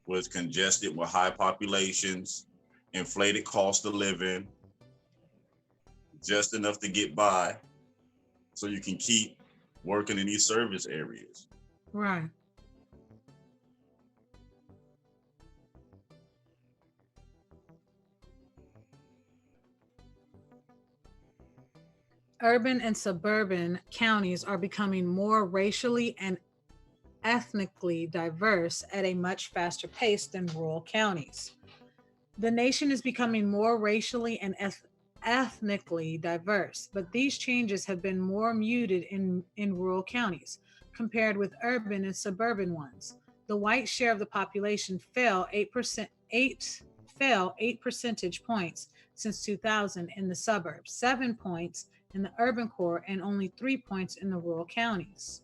Where it's congested with high populations, inflated cost of living, just enough to get by so you can keep working in these service areas. Right. Urban and suburban counties are becoming more racially and ethnically diverse at a much faster pace than rural counties. The nation is becoming more racially and ethnically diverse, but these changes have been more muted in rural counties compared with urban and suburban ones. The white share of the population fell 8 percentage points since 2000 in the suburbs, 7 points in the urban core, and only 3 points in the rural counties.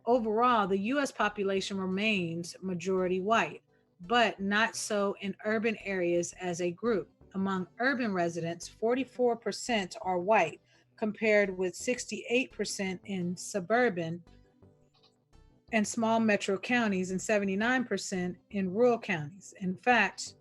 Overall, the US population remains majority white, but not so in urban areas as a group. Among urban residents, 44% are white, compared with 68% in suburban and small metro counties and 79% in rural counties. In fact,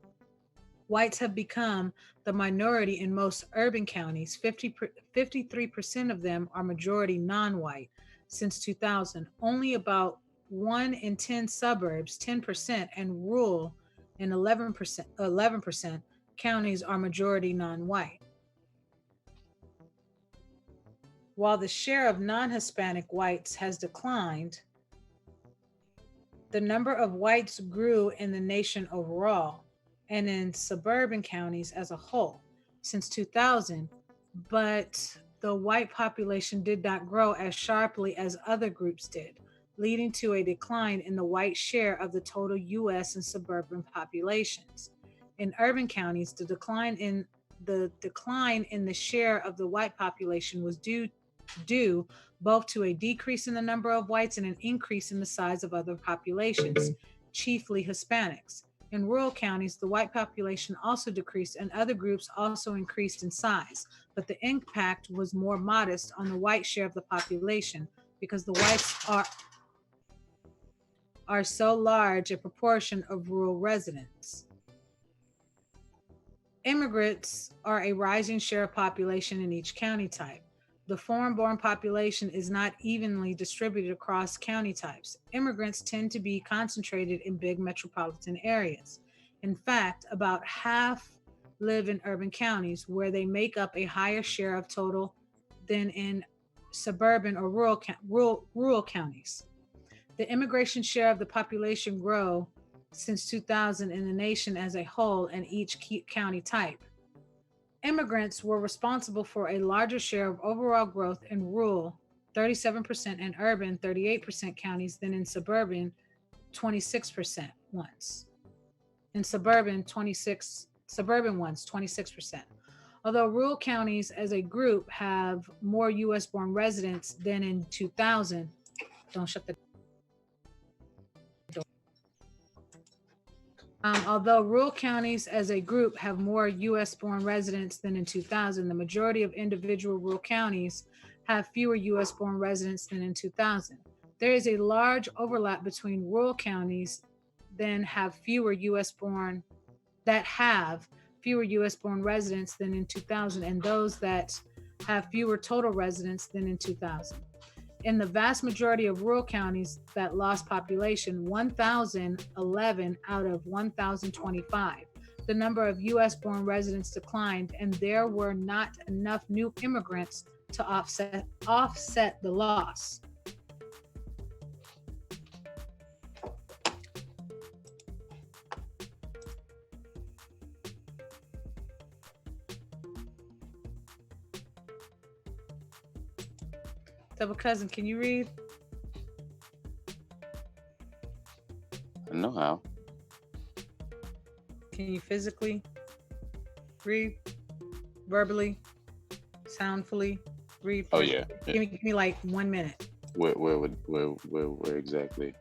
whites have become the minority in most urban counties. 53% of them are majority non-white. Since 2000, only about 1 in 10 suburbs, 10%, and rural and 11% counties are majority non-white. While the share of non-Hispanic whites has declined, the number of whites grew in the nation overall and in suburban counties as a whole since 2000, but the white population did not grow as sharply as other groups did, leading to a decline in the white share of the total US and suburban populations. In urban counties, the decline in the share of the white population was due both to a decrease in the number of whites and an increase in the size of other populations, chiefly Hispanics. In rural counties, the white population also decreased and other groups also increased in size, but the impact was more modest on the white share of the population because the whites are so large a proportion of rural residents. Immigrants are a rising share of population in each county type. The foreign-born population is not evenly distributed across county types. Immigrants tend to be concentrated in big metropolitan areas. In fact, about half live in urban counties, where they make up a higher share of total than in suburban or rural counties. The immigration share of the population grew since 2000 in the nation as a whole and each county type. Immigrants were responsible for a larger share of overall growth in rural, 37%, and urban, 38% counties than in suburban, 26% ones. In suburban ones, 26%. Although rural counties as a group have more US born residents than in 2000, don't shut the door. Although rural counties as a group have more U.S. born residents than in 2000, the majority of individual rural counties have fewer U.S. born residents than in 2000. There is a large overlap between rural counties then have fewer U.S. born that have fewer U.S. born residents than in 2000 and those that have fewer total residents than in 2000. In the vast majority of rural counties that lost population, 1,011 out of 1,025, the number of U.S. born residents declined, and there were not enough new immigrants to offset the loss. Double cousin, can you read? I know how. Can you physically read? Verbally? Soundfully? Read? Oh yeah. Give me like 1 minute. Where exactly?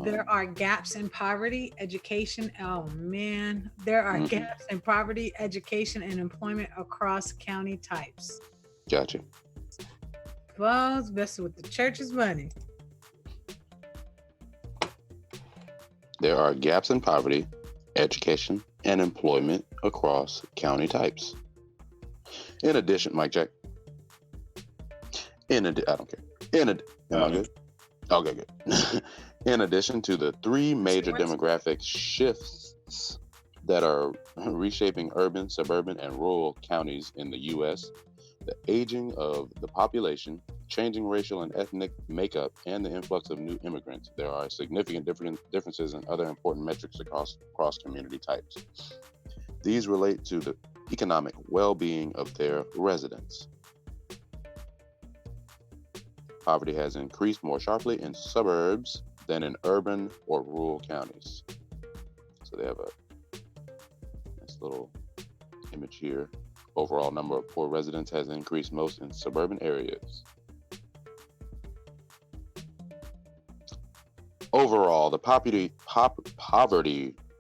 There are gaps in poverty, education. Oh man, there are gaps in poverty, education, and employment across county types. Gotcha. Balls messing with the church's money. There are gaps in poverty, education, and employment across county types. In addition, mic check. I don't care. Am I good? Okay, good. In addition to the three major demographic shifts that are reshaping urban, suburban, and rural counties in the U.S., the aging of the population, changing racial and ethnic makeup, and the influx of new immigrants, there are significant differences in other important metrics across community types. These relate to the economic well-being of their residents. Poverty has increased more sharply in suburbs than in urban or rural counties. So they have a nice little image here. Overall number of poor residents has increased most in suburban areas. Overall, the poverty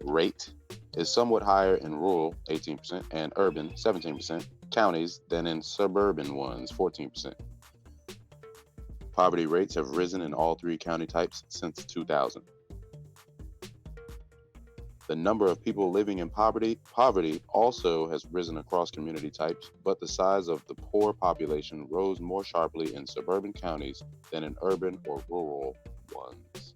rate is somewhat higher in rural, 18%, and urban, 17%, counties than in suburban ones, 14%. Poverty rates have risen in all three county types since 2000. The number of people living in poverty also has risen across community types, but the size of the poor population rose more sharply in suburban counties than in urban or rural ones.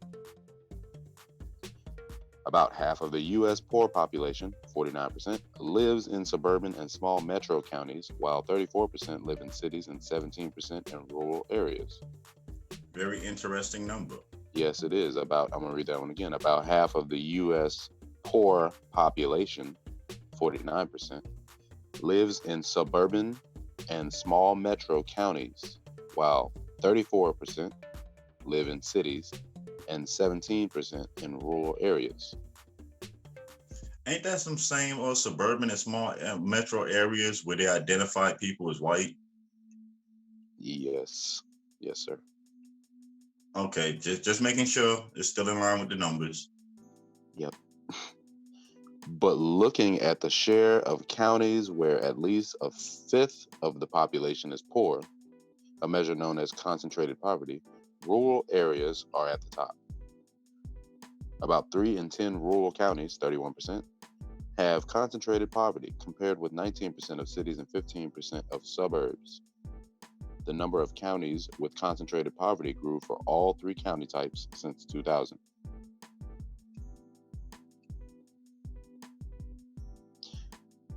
About half of the U.S. poor population, 49%, lives in suburban and small metro counties, while 34% live in cities and 17% in rural areas. Very interesting number. Yes, it is. I'm going to read that one again. About half of the U.S. poor population, 49%, lives in suburban and small metro counties, while 34% live in cities and 17% in rural areas. Ain't that some same or suburban and small metro areas where they identify people as white? Yes, sir. Okay, just making sure it's still in line with the numbers. Yep. But looking at the share of counties where at least a fifth of the population is poor, a measure known as concentrated poverty, rural areas are at the top. About 3 in 10 rural counties, 31%, have concentrated poverty, compared with 19% of cities and 15% of suburbs. The number of counties with concentrated poverty grew for all three county types since 2000.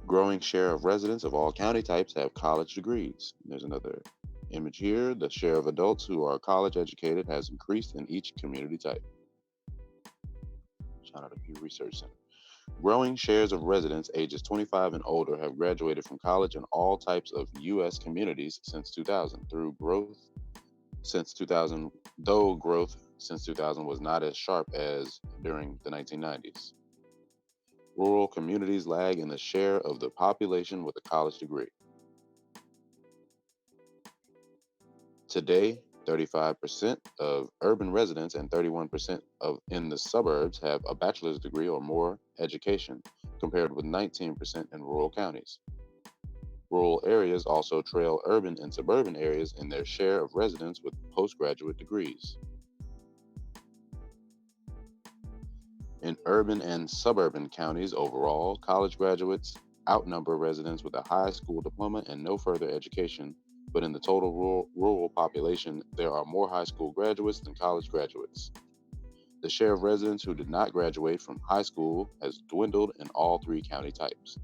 Growing share of residents of all county types have college degrees. There's another image here. The share of adults who are college educated has increased in each community type. Shout out to Pew Research Center. Growing shares of residents ages 25 and older have graduated from college in all types of U.S. communities since 2000. Though growth since 2000 was not as sharp as during the 1990s. Rural communities lag in the share of the population with a college degree. Today, 35% of urban residents and 31% of in the suburbs have a bachelor's degree or more education, compared with 19% in rural counties. Rural areas also trail urban and suburban areas in their share of residents with postgraduate degrees. In urban and suburban counties overall, college graduates outnumber residents with a high school diploma and no further education, but in the total rural population, there are more high school graduates than college graduates. The share of residents who did not graduate from high school has dwindled in all three county types.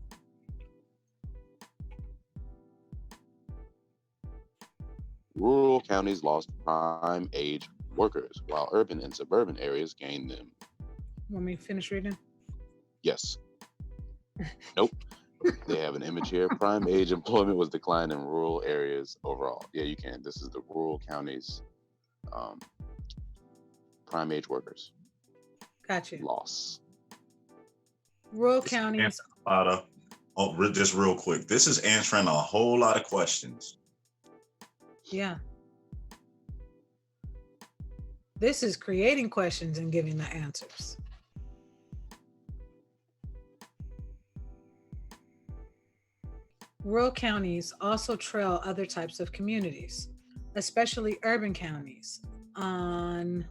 Rural counties lost prime age workers, while urban and suburban areas gained them. Want me to finish reading? Yes. Nope. They have an image here. Prime age employment was declined in rural areas overall. Yeah, you can. This is the rural counties prime age workers. Gotcha. Loss. Rural counties. Just real quick. This is answering a whole lot of questions. Yeah. This is creating questions and giving the answers. Rural counties also trail other types of communities, especially urban counties, on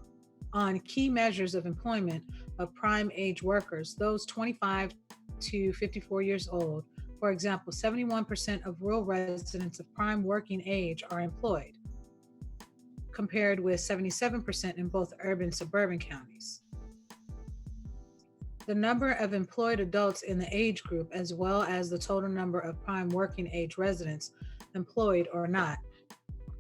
key measures of employment of prime age workers, those 25 to 54 years old. For example, 71% of rural residents of prime working age are employed, compared with 77% in both urban and suburban counties. The number of employed adults in the age group, as well as the total number of prime working age residents, employed or not,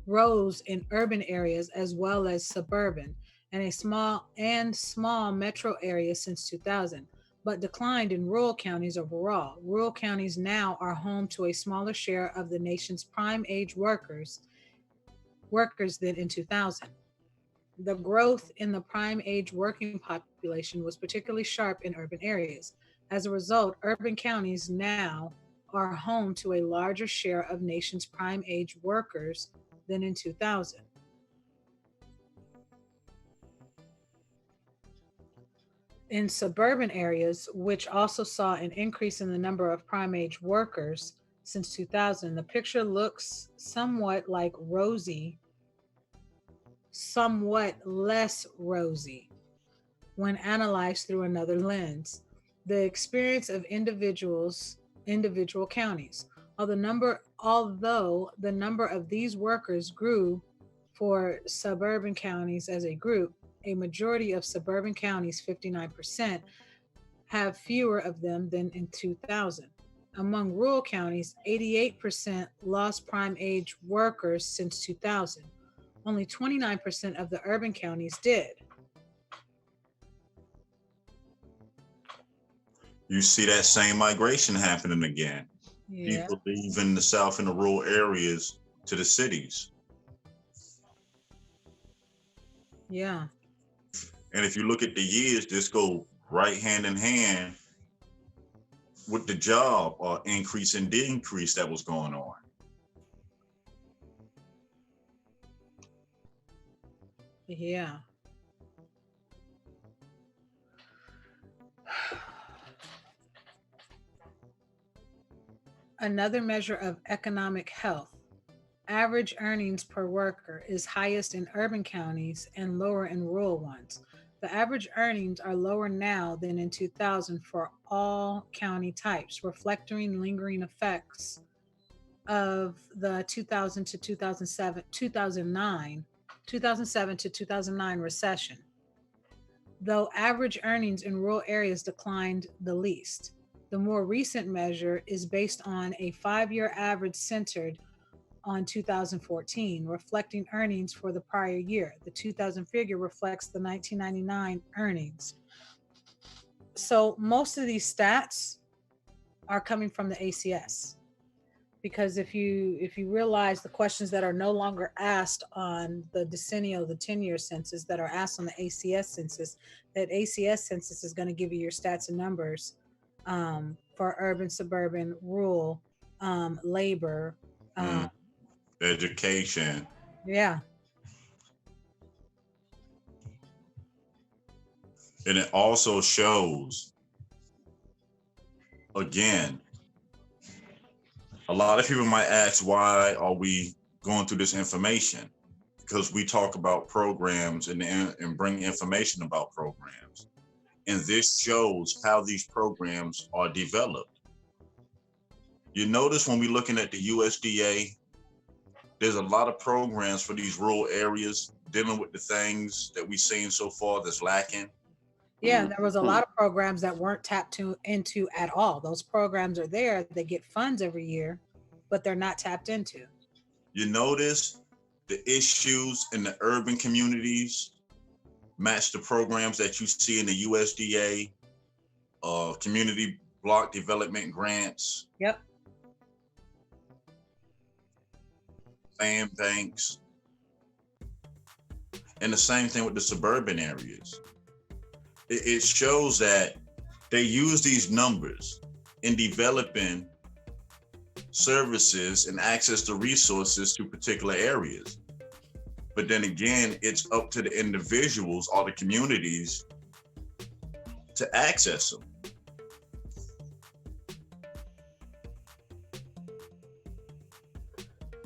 rose in urban areas as well as suburban and small metro areas since 2000, but declined in rural counties overall. Rural counties now are home to a smaller share of the nation's prime age workers than in 2000. The growth in the prime age working population was particularly sharp in urban areas. As a result, urban counties now are home to a larger share of nation's prime age workers than in 2000. In suburban areas, which also saw an increase in the number of prime age workers since 2000, the picture looks somewhat less rosy when analyzed through another lens. The experience of individual counties. Although the number of these workers grew for suburban counties as a group, a majority of suburban counties, 59%, have fewer of them than in 2000. Among rural counties, 88% lost prime age workers since 2000. Only 29% of the urban counties did. You see that same migration happening again. Yeah. People leaving the South and the rural areas to the cities. Yeah. And if you look at the years, this go right hand in hand with the job increase and decrease that was going on. Yeah. Another measure of economic health. Average earnings per worker is highest in urban counties and lower in rural ones. The average earnings are lower now than in 2000 for all county types, reflecting lingering effects of the 2000 to 2007 to 2009 recession, though average earnings in rural areas declined the least. The more recent measure is based on a 5-year average centered on 2014, reflecting earnings for the prior year. The 2000 figure reflects the 1999 earnings. So most of these stats are coming from the ACS. Because if you realize the questions that are no longer asked on the decennial, the 10-year census that are asked on the ACS census, that ACS census is going to give you your stats and numbers for urban, suburban, rural, labor, education. yeah. And it also shows, again, a lot of people might ask, why are we going through this information? Because we talk about programs and bring information about programs. And this shows how these programs are developed. You notice when we're looking at the USDA, there's a lot of programs for these rural areas dealing with the things that we've seen so far that's lacking. Yeah, there was a lot of programs that weren't into at all. Those programs are there. They get funds every year, but they're not tapped into. You notice the issues in the urban communities match the programs that you see in the USDA, community block development grants. Yep. Land banks. And the same thing with the suburban areas. It shows that they use these numbers in developing services and access to resources to particular areas. But then again, it's up to the individuals or the communities to access them.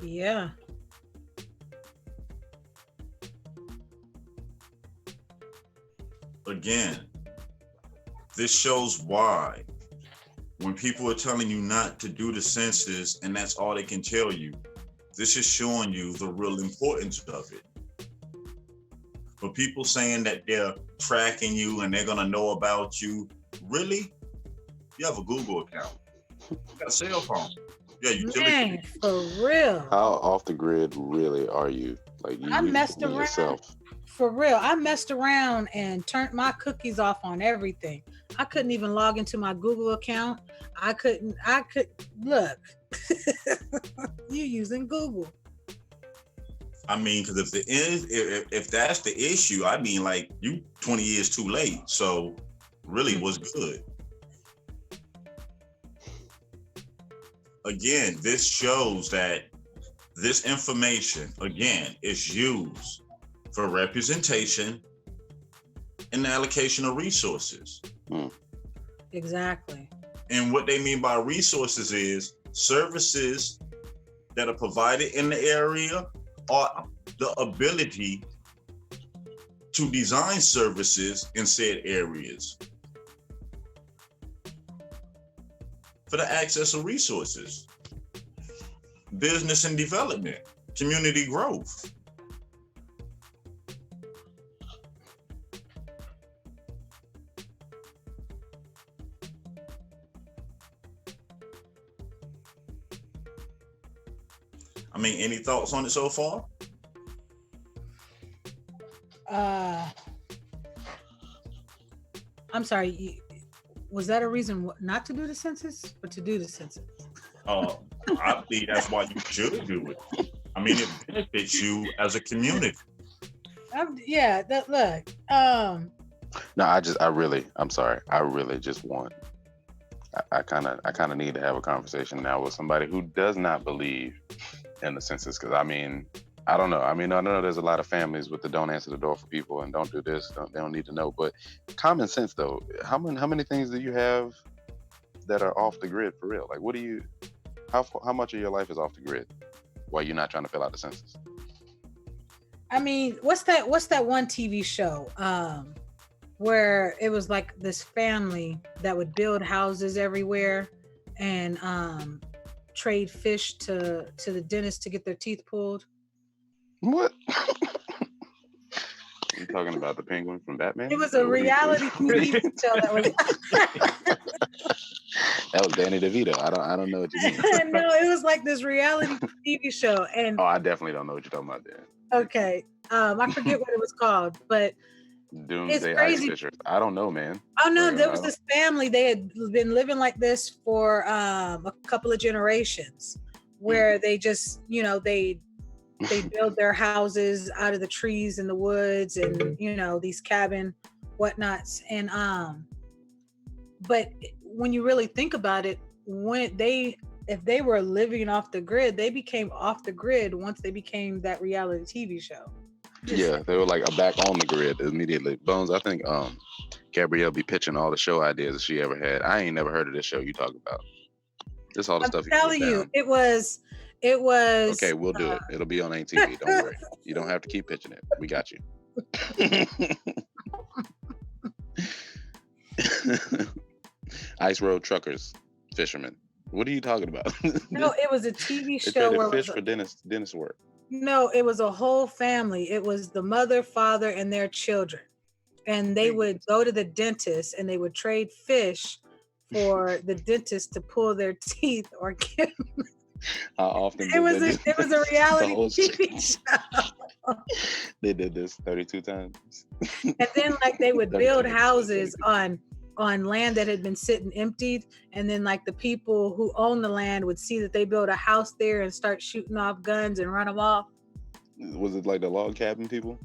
Yeah. Again, this shows why when people are telling you not to do the census and that's all they can tell you, this is showing you the real importance of it. But people saying that they're tracking you and they're gonna know about you, really? You have a Google account. You got a cell phone. Yeah, Dang, for real. How off the grid really are you? Like you I messed around. yourself. For real, I messed around and turned my cookies off on everything. I couldn't even log into my Google account. I could look. You using Google. I mean, because if that's the issue, I mean, like, you 20 years too late. So really was good. Again, this shows that this information, again, is used for representation and the allocation of resources. Exactly. And what they mean by resources is services that are provided in the area or the ability to design services in said areas for the access of resources, business and development, community growth. I mean, any thoughts on it so far? I'm sorry. Was that a reason not to do the census or to do the census? I believe that's why you should do it. I mean, it benefits you as a community. Yeah. Look. No, I'm sorry. I really just want. I kind of need to have a conversation now with somebody who does not believe in the census, because I mean, I don't know. I mean, I know there's a lot of families with the don't answer the door for people and don't do this, they don't need to know. But common sense, though, how many things do you have that are off the grid for real? Like, what do you? How much of your life is off the grid while you're not trying to fill out the census? I mean, what's that one TV show where it was like this family that would build houses everywhere and trade fish to the dentist to get their teeth pulled? What? You talking about the penguin from Batman? It was a reality TV show that was. That was Danny DeVito. I don't know what you mean. No, it was like this reality TV show, and I definitely don't know what you're talking about there. Okay, I forget what it was called, but Doomsday Ice Fishers. I don't know, man. Oh no, there was this family. They had been living like this for a couple of generations, where they just, they build their houses out of the trees in the woods and these cabin whatnots, and but when you really think about it, if they were living off the grid, they became off the grid once they became that reality TV show. Yeah, they were like back on the grid immediately. Bones, I think Gabrielle be pitching all the show ideas that she ever had. I ain't never heard of this show you talk about. This all the I'm stuff you telling put you, down. it was. Okay, we'll do it. It'll be on ATV. Don't worry. You don't have to keep pitching it. We got you. Ice road truckers, fishermen. What are you talking about? No, it was a TV They show traded where fish for dentist work. no, it was a whole family. It was the mother, father, and their children, and they would go to the dentist and they would trade fish for the dentist to pull their teeth or get. How often It was a reality whole TV show. They did this 32 times. And then like they would 32 build times, houses 32. on land that had been sitting emptied, and then like the people who own the land would see that they built a house there and start shooting off guns and run them off. Was it like the log cabin people?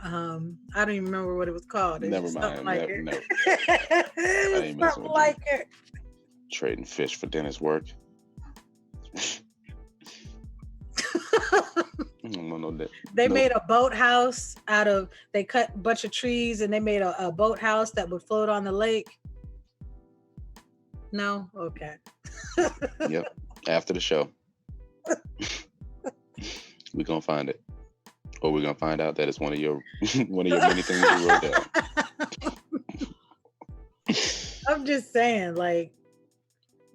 I don't even remember what it was called. Never mind. Like It it was something like it. Trading fish for dentist work. They made a boathouse out of. They cut a bunch of trees and they made a boathouse that would float on the lake. No, okay. Yep. After the show, we're gonna find it, or we're gonna find out that it's one of your many things you wrote down. I'm just saying, like,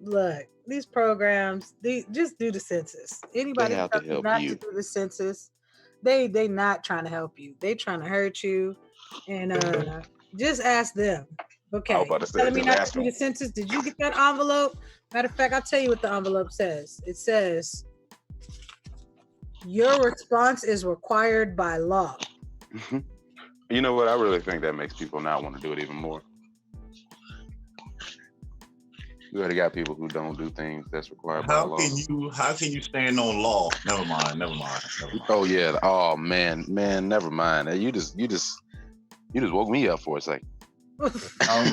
look, these programs, they just do the census. Anybody They have to tells you help not you. to do the census, they not trying to help you. They trying to hurt you, and just ask them. Okay, I was about to say, telling me just not ask to do them. the census. Did you get that envelope? Matter of fact, I'll tell you what the envelope says. It says your response is required by law. You know what? I really think that makes people not want to do it even more. You already got people who don't do things that's required by law. How can you stand on law? Never mind. Oh yeah. Oh man, never mind. You just woke me up for a second. I'm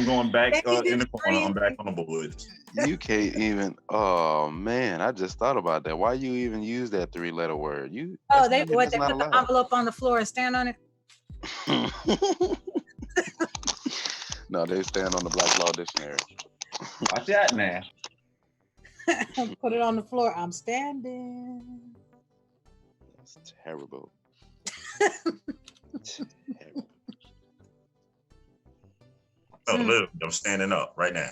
going back in the corner. I'm back on the boards. You can't even. Oh man, I just thought about that. Why you even use that 3-letter word? They put the envelope on the floor and stand on it. No, they stand on the Black Law Dictionary. Watch that now. Put it on the floor. I'm standing. That's terrible. Terrible. Oh, look, I'm standing up right now.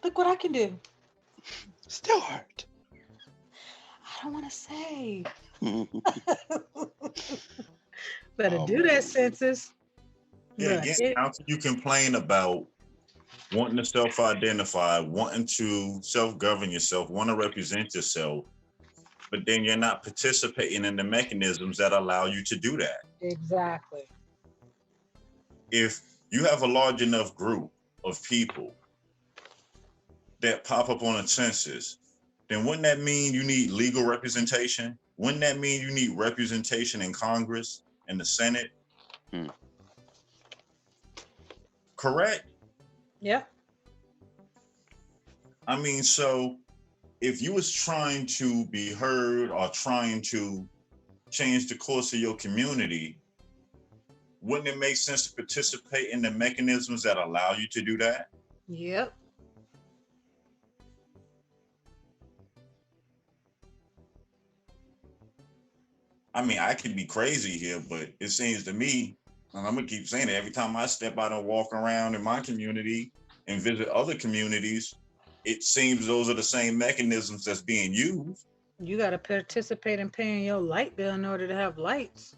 Look what I can do. Still hurt. I don't want to say. Better do that census. Yeah, again, how can you complain about wanting to self-identify, wanting to self-govern yourself, want to represent yourself, but then you're not participating in the mechanisms that allow you to do that? Exactly. If you have a large enough group of people that pop up on a census, then wouldn't that mean you need legal representation? Wouldn't that mean you need representation in Congress and the Senate? Correct? Yep. I mean, so if you was trying to be heard or trying to change the course of your community, wouldn't it make sense to participate in the mechanisms that allow you to do that? Yep. I mean, I could be crazy here, but it seems to me, and I'm gonna keep saying it, every time I step out and walk around in my community and visit other communities, it seems those are the same mechanisms that's being used. You got to participate in paying your light bill in order to have lights.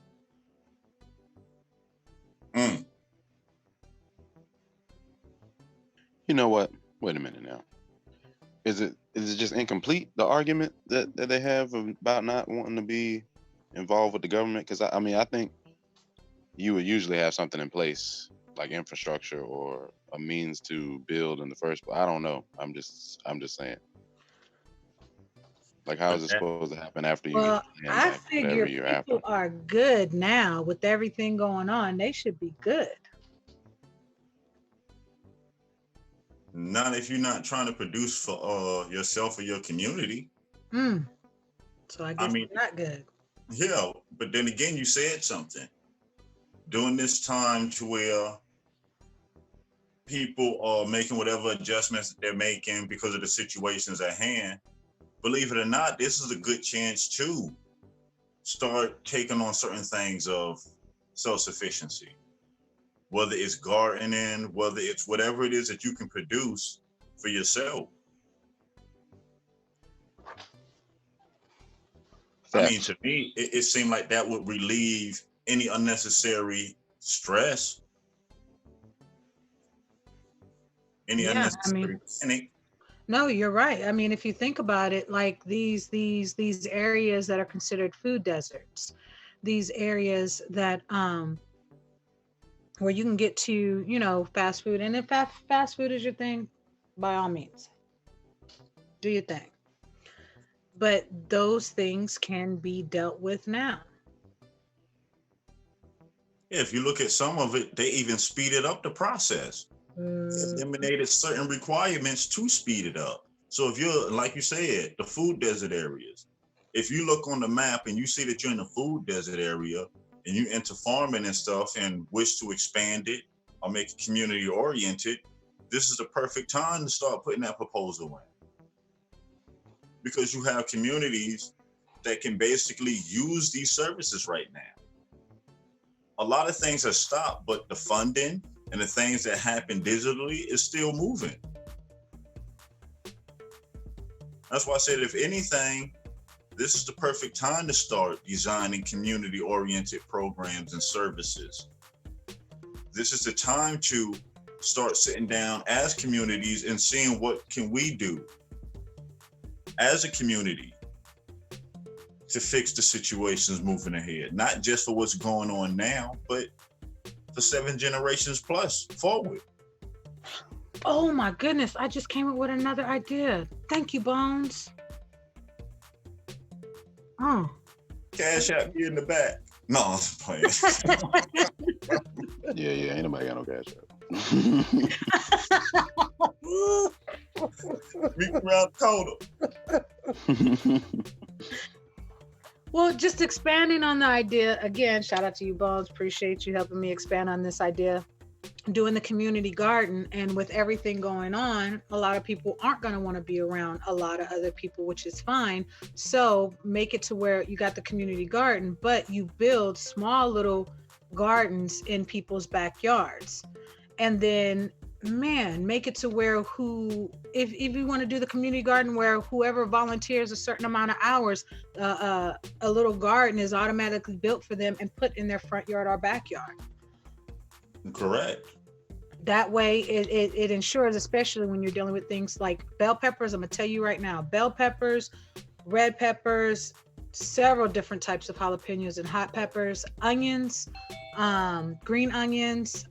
You know what? Wait a minute now. Is it just incomplete, the argument that they have about not wanting to be involved with the government? Because I think you would usually have something in place like infrastructure or a means to build in the first place. I don't know. I'm just saying. Like, how is it supposed to happen after you? Well, I figure people after are good now with everything going on. They should be good. Not if you're not trying to produce for yourself or your community. So I guess they're not good. Yeah, but then again, you said something. during this time to where people are making whatever adjustments they're making because of the situations at hand, believe it or not, this is a good chance to start taking on certain things of self-sufficiency, whether it's gardening, whether it's whatever it is that you can produce for yourself. I mean, to me, it seemed like that would relieve any unnecessary stress, any unnecessary panic. No, you're right. I mean, if you think about it, like these areas that are considered food deserts, these areas that where you can get to, you know, fast food, and if fast food is your thing, by all means, do your thing. But those things can be dealt with now. Yeah, if you look at some of it, they even speeded up the process. Eliminated certain requirements to speed it up. So if you're, like you said, the food desert areas, if you look on the map and you see that you're in the food desert area and you into farming and stuff and wish to expand it or make it community oriented, this is the perfect time to start putting that proposal in. Because you have communities that can basically use these services right now. A lot of things have stopped, but the funding and the things that happen digitally is still moving. That's why I said, if anything, this is the perfect time to start designing community-oriented programs and services. This is the time to start sitting down as communities and seeing what can we do as a community to fix the situations moving ahead, not just for what's going on now, but for 7 generations plus forward. Oh my goodness, I just came up with another idea. Thank you, Bones. Oh. Cash out here in the back. No, I'm playing. Yeah, ain't nobody got no cash out. Meet around the corner. Well, just expanding on the idea, again, shout out to you, Bones. Appreciate you helping me expand on this idea. Doing the community garden, and with everything going on, a lot of people aren't going to want to be around a lot of other people, which is fine. So make it to where you got the community garden, but you build small little gardens in people's backyards. And then, man, make it to where if you want to do the community garden where whoever volunteers a certain amount of hours, a little garden is automatically built for them and put in their front yard or backyard. Correct. That way it ensures, especially when you're dealing with things like bell peppers. I'm gonna tell you right now, bell peppers, red peppers, several different types of jalapenos and hot peppers, onions, green onions,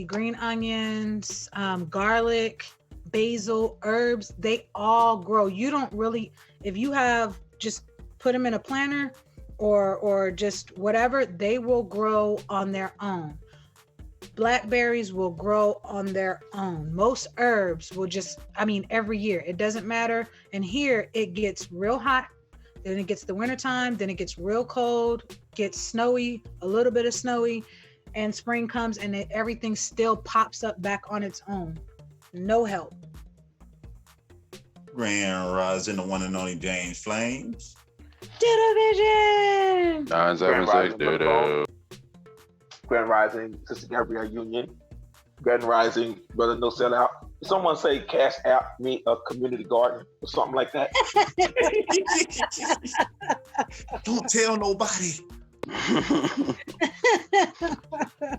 green onions, garlic, basil, herbs, they all grow. You don't really, if you have just put them in a planter or just whatever, they will grow on their own. Blackberries will grow on their own. Most herbs will just, every year, it doesn't matter. And here it gets real hot, then it gets the wintertime, then it gets real cold, gets snowy, a little bit of snowy, and spring comes and everything still pops up back on its own. No help. Grand Rising, the one and only James Flames. Division 976 Dodo. Grand Rising, Sister Gabrielle Union. Grand Rising, Brother No Sellout. Someone say cash out me a community garden or something like that. Don't tell nobody.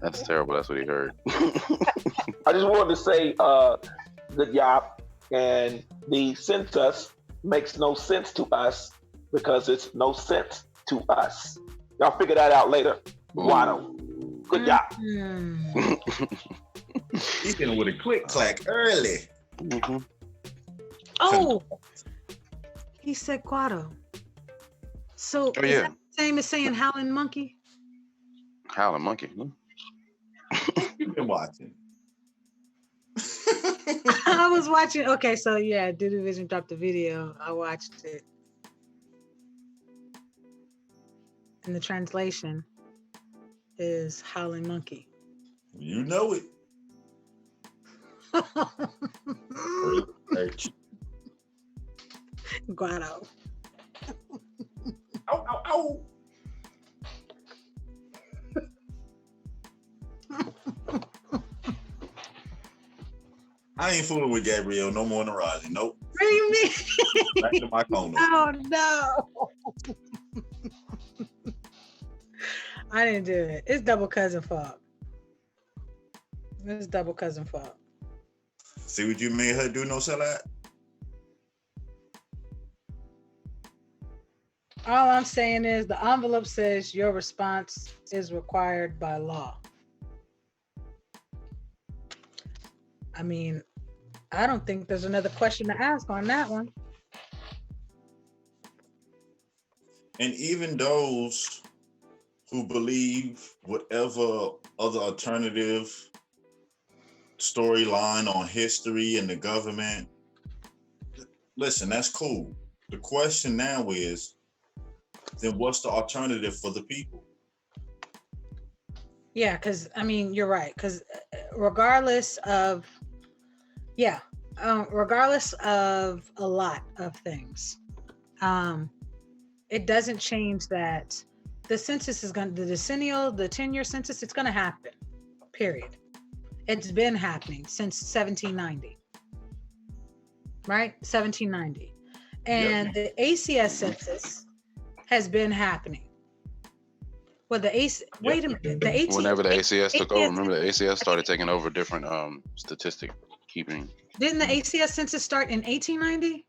That's terrible. That's what he heard. I just wanted to say good job. And the census makes no sense to us because it's no sense to us. Y'all figure that out later. Guado. Good job. He's in with a click clack early. Mm-hmm. Oh, he said Guado. So is that the same as saying howling monkey? Howling monkey. You've been watching. I was watching. Okay, so yeah, Division dropped the video. I watched it. In the translation, is Howling Monkey. You know it. Guado. Ow, ow, ow. I ain't fooling with Gabrielle no more than Rosie. Nope. What do you mean? Back to my corner. Oh no. I didn't do it. It's double cousin fault. It's double cousin fault. See what you made her do, no sell at? All I'm saying is the envelope says your response is required by law. I mean, I don't think there's another question to ask on that one. And even those who believe whatever other alternative storyline on history and the government, listen, that's cool. The question now is, then what's the alternative for the people? Yeah, because I mean, you're right. Because regardless of a lot of things, it doesn't change that the census is going to, the 10-year census, it's going to happen, period. It's been happening since 1790, right? 1790. And the ACS census has been happening. Well, wait a minute. Whenever the ACS took over, remember the ACS started taking over different statistic keeping. Didn't the ACS census start in 1890?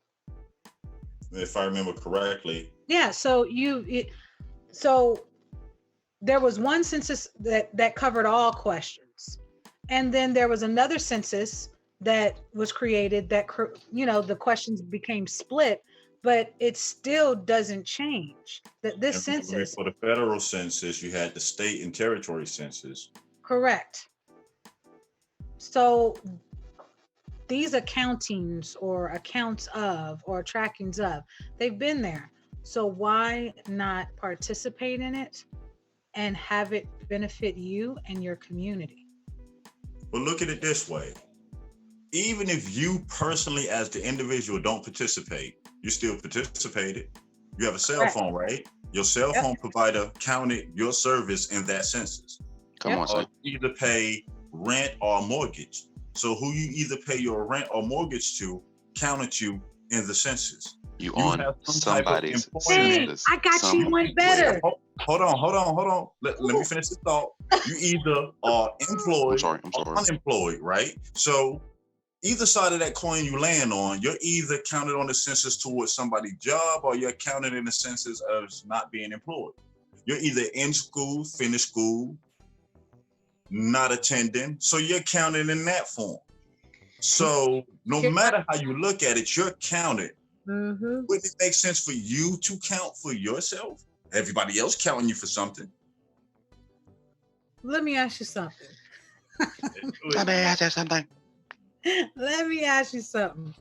If I remember correctly. Yeah. So so there was one census that covered all questions, and then there was another census that was created that the questions became split. But it still doesn't change that this census. For the federal census, you had the state and territory census. Correct. So these accountings or accounts of or trackings of, they've been there. So why not participate in it and have it benefit you and your community? But look at it this way. Even if you personally as the individual don't participate, you still participated. You have a cell phone, right? Your cell phone provider counted your service in that census. Come on, son. You either pay rent or mortgage. So who you either pay your rent or mortgage to counted you in the census. You on somebody's census. I got you one better. Hold on. Let me finish the thought. You either are employed or unemployed, right? So either side of that coin you land on, you're either counted on the census towards somebody's job or you're counted in the census as not being employed. You're either in school, finished school, not attending, so you're counted in that form. So no matter how you look at it, you're counted. Mm-hmm. Wouldn't it make sense for you to count for yourself? Everybody else counting you for something. Let me ask you something. Let me ask you something. Let me ask you something.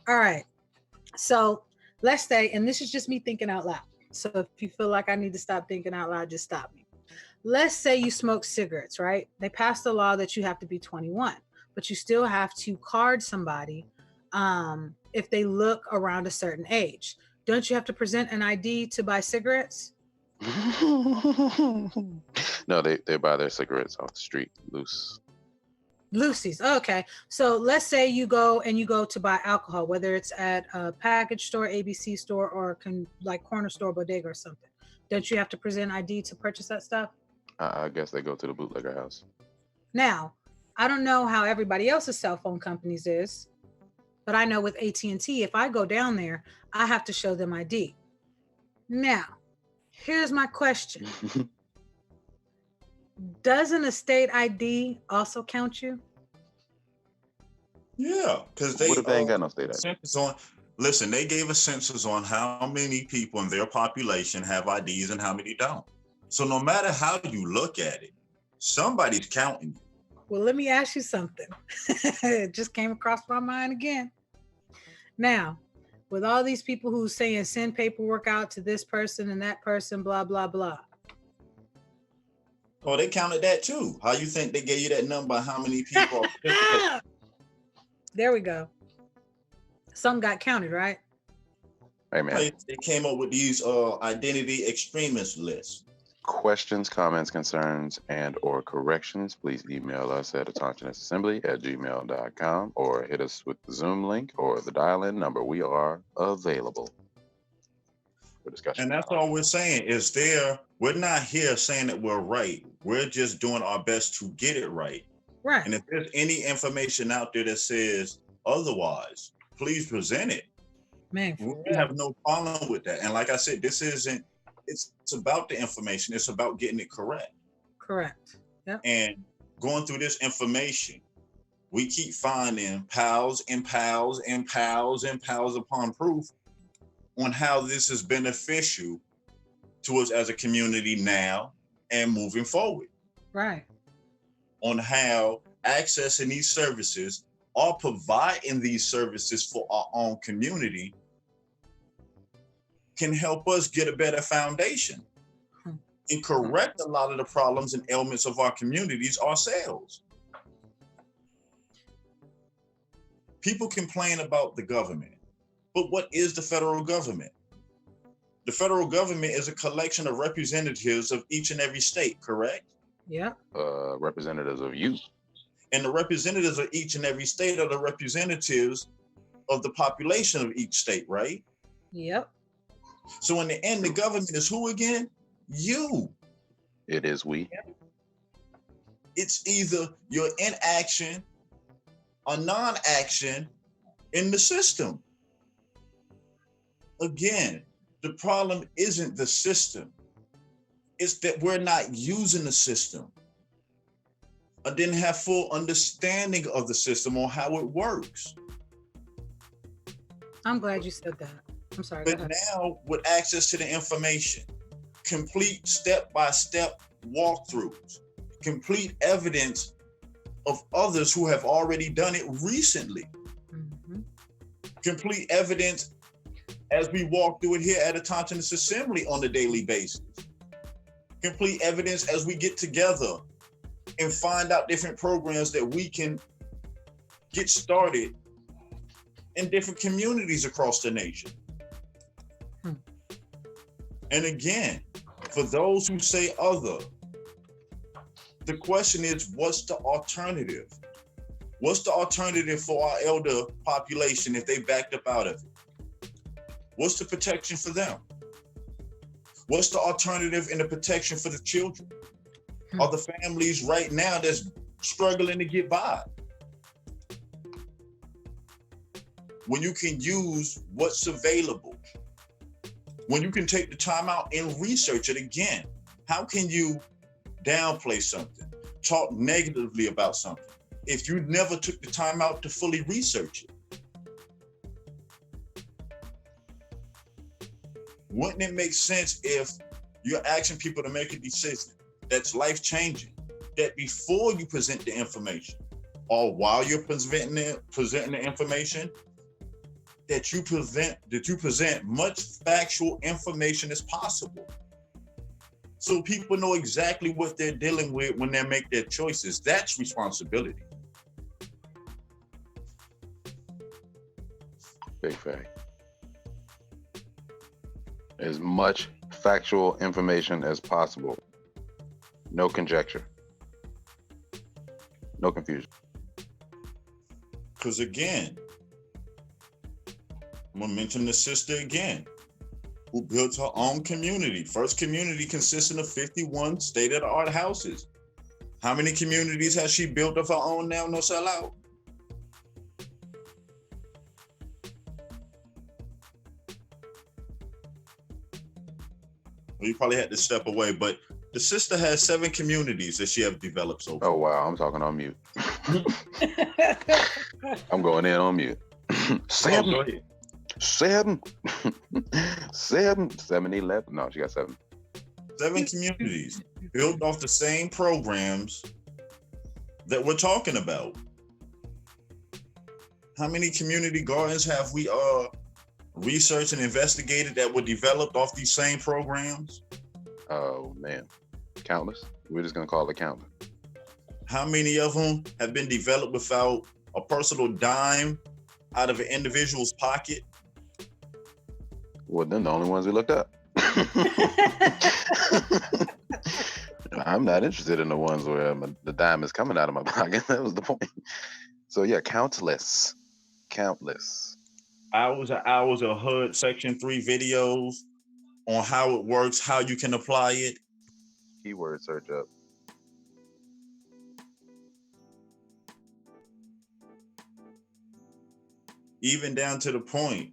All right. So let's say, and this is just me thinking out loud. So if you feel like I need to stop thinking out loud, just stop me. Let's say you smoke cigarettes, right? They passed a law that you have to be 21, but you still have to card somebody if they look around a certain age. Don't you have to present an ID to buy cigarettes? No, they buy their cigarettes off the street, Lucy's. Okay. So let's say you go to buy alcohol, whether it's at a package store, ABC store, or like corner store, bodega or something. Don't you have to present ID to purchase that stuff? I guess they go to the bootlegger house. Now, I don't know how everybody else's cell phone companies is, but I know with AT&T, if I go down there, I have to show them ID. Now, here's my question. Doesn't a state ID also count you? Yeah, because they ain't got no state ID. Listen, they gave a census on how many people in their population have IDs and how many don't. So no matter how you look at it, somebody's counting you. Well, let me ask you something. It just came across my mind again. Now, with all these people who's saying send paperwork out to this person and that person, blah, blah, blah. Oh, they counted that too. How you think they gave you that number? How many people are participating? There we go. Some got counted, right? Hey, man. They came up with these identity extremist lists. Questions, comments, concerns, and or corrections, please email us at attentionassembly@gmail.com or hit us with the Zoom link or the dial-in number. We are available for discussion. And that's all we're saying is we're not here saying that we're right. We're just doing our best to get it right. Right. And if there's any information out there that says otherwise, please present it. Man, We have no problem with that. And like I said, it's about the information. It's about getting it correct. Correct. Yep. And going through this information, we keep finding piles and piles and piles and piles upon proof on how this is beneficial to us as a community now and moving forward. Right. On how accessing these services or providing these services for our own community can help us get a better foundation and correct a lot of the problems and ailments of our communities ourselves. People complain about the government, but what is the federal government? The federal government is a collection of representatives of each and every state, correct? Yeah. Representatives of you. And the representatives of each and every state are the representatives of the population of each state, right? Yep. So in the end, the government is who again? You. It is we. It's either you're in action or non-action in the system. Again, the problem isn't the system. It's that we're not using the system. I didn't have full understanding of the system or how it works. I'm glad you said that. I'm sorry. But now with access to the information, complete step-by-step walkthroughs, complete evidence of others who have already done it recently. Mm-hmm. Complete evidence as we walk through it here at Attentionist Assembly on a daily basis. Complete evidence as we get together and find out different programs that we can get started in different communities across the nation. And again, for those who say other, the question is, what's the alternative? What's the alternative for our elder population if they backed up out of it? What's the protection for them? What's the alternative in the protection for the children? Are the families right now that's struggling to get by? When you can use what's available, when you can take the time out and research it again, how can you downplay something, talk negatively about something, if you never took the time out to fully research it? Wouldn't it make sense if you're asking people to make a decision that's life-changing, that before you present the information or while you're presenting the information, that you present much factual information as possible, so people know exactly what they're dealing with when they make their choices? That's responsibility. Big fact. As much factual information as possible. No conjecture. No confusion. Because again, I'm gonna mention the sister again, who built her own community. First community consisting of 51 state-of-the-art houses. How many communities has she built of her own now, no sellout? Well, you probably had to step away, but the sister has 7 communities that she have developed so far. Oh, wow. I'm talking on mute. I'm going in on mute. 7. Go ahead. 7. 11. No, she got 7. 7 communities built off the same programs that we're talking about. How many community gardens have we researched and investigated that were developed off these same programs? Oh, man. Countless. We're just gonna call it countless. How many of them have been developed without a personal dime out of an individual's pocket? Well, then the only ones we looked up. I'm not interested in the ones where the dime is coming out of my pocket. That was the point. So yeah, countless. Hours and hours of HUD Section 3 videos on how it works, how you can apply it. Keyword search up. Even down to the point,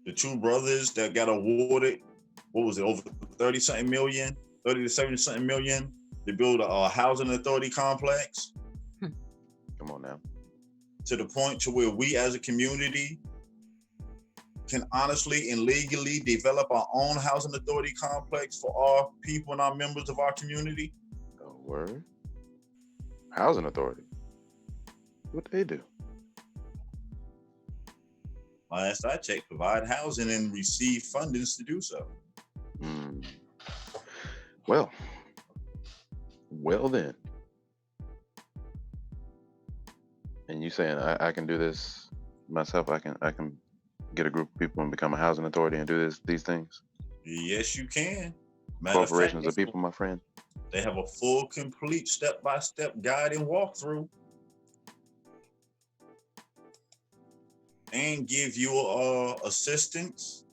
the two brothers that got awarded, what was it, over 30 something million, 30 to 70 something million to build a housing authority complex. Come on now. To the point to where we as a community can honestly and legally develop our own housing authority complex for our people and our members of our community. Oh, word. Housing authority. What they do? Last I checked, provide housing and receive fundings to do so. Well then. And you saying I can do this myself? I can get a group of people and become a housing authority and do these things? Yes, you can. Corporations of people, my friend. They have a full, complete, step-by-step guide and walkthrough, and give you assistance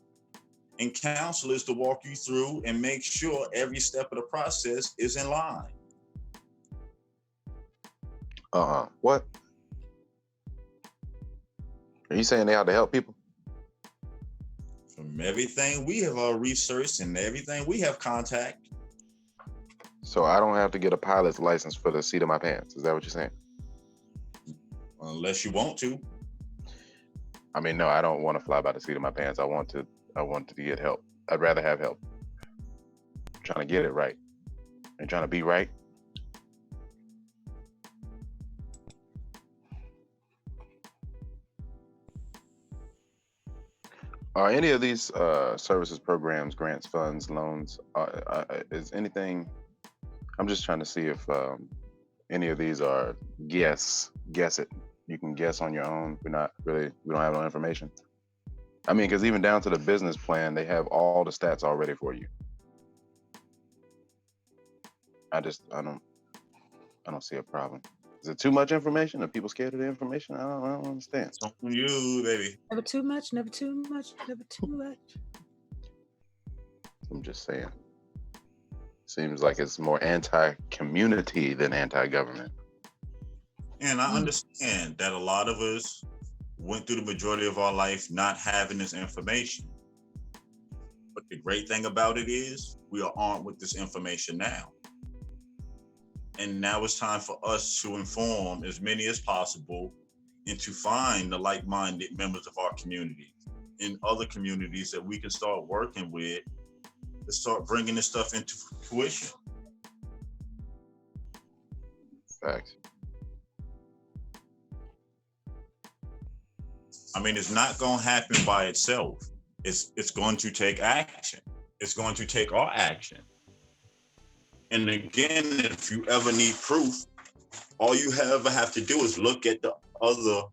and counselors to walk you through and make sure every step of the process is in line. What? Are you saying they have to help people? From everything we have researched and everything we have contact. So I don't have to get a pilot's license for the seat of my pants. Is that what you're saying? Unless you want to. I mean, no, I don't want to fly by the seat of my pants. I want to get help. I'd rather have help. I'm trying to get it right. And trying to be right. Are any of these services, programs, grants, funds, loans, is anything, I'm just trying to see if any of these are guess it. You can guess on your own. We don't have no information. I mean, because even down to the business plan, they have all the stats already for you. I don't see a problem. Is it too much information? Are people scared of the information? I don't understand. It's on you, baby. Never too much, never too much, never too much. I'm just saying. Seems like it's more anti-community than anti-government. And I understand that a lot of us went through the majority of our life not having this information. But the great thing about it is we are armed with this information now. And now it's time for us to inform as many as possible and to find the like-minded members of our community in other communities that we can start working with to start bringing this stuff into fruition. Facts. I mean, it's not going to happen by itself. It's going to take action. It's going to take our action. And again, if you ever need proof, all you ever have to do is look at the other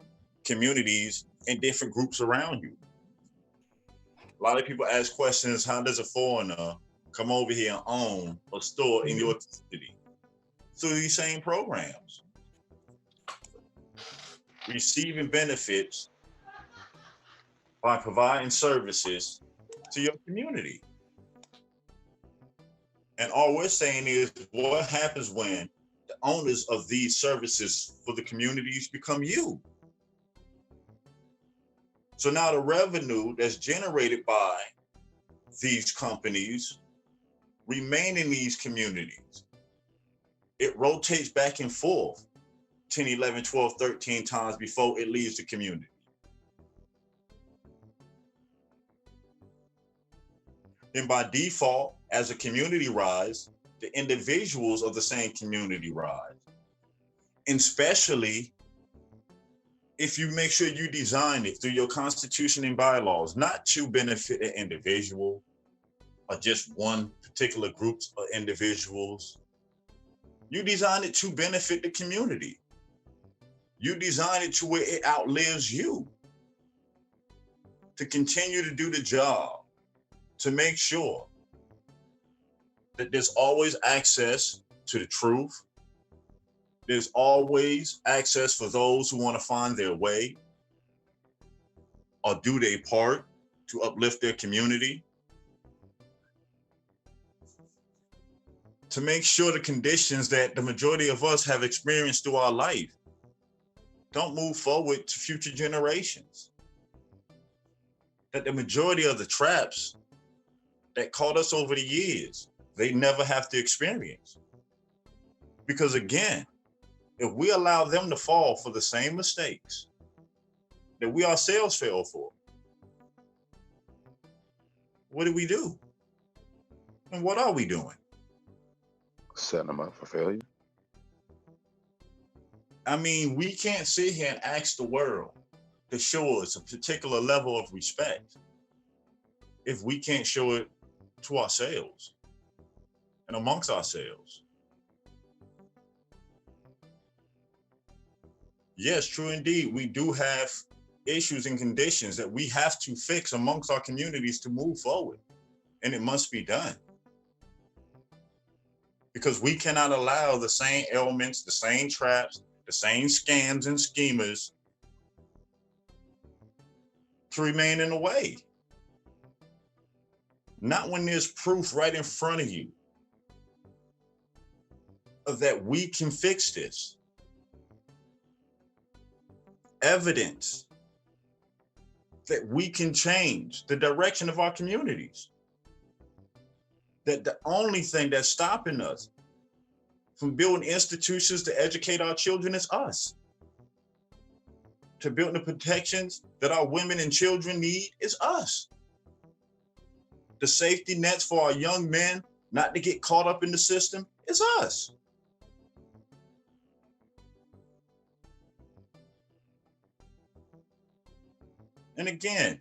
communities and different groups around you. A lot of people ask questions, how does a foreigner come over here and own a store in your city? Through these same programs. Receiving benefits by providing services to your community. And all we're saying is what happens when the owners of these services for the communities become you. So now the revenue that's generated by these companies remain in these communities. It rotates back and forth 10, 11, 12, 13 times before it leaves the community. Then by default, as a community rise, the individuals of the same community rise. And especially if you make sure you design it through your constitution and bylaws, not to benefit an individual or just one particular group of individuals, You design it to benefit the community. You design it to where it outlives you. To continue to do the job, to make sure that there's always access to the truth. There's always access for those who want to find their way or do their part to uplift their community. To make sure the conditions that the majority of us have experienced through our life don't move forward to future generations. That the majority of the traps that caught us over the years, they never have to experience. Because again, if we allow them to fall for the same mistakes that we ourselves fell for, what do we do? And what are we doing? Setting them up for failure. I mean, we can't sit here and ask the world to show us a particular level of respect if we can't show it to ourselves and amongst ourselves. Yes, true indeed. We do have issues and conditions that we have to fix amongst our communities to move forward. And it must be done. Because we cannot allow the same ailments, the same traps, the same scams and schemers to remain in the way. Not when there's proof right in front of you of that we can fix this. Evidence that we can change the direction of our communities. That the only thing that's stopping us from building institutions to educate our children is us. To build the protections that our women and children need is us. The safety nets for our young men not to get caught up in the system is us. And again,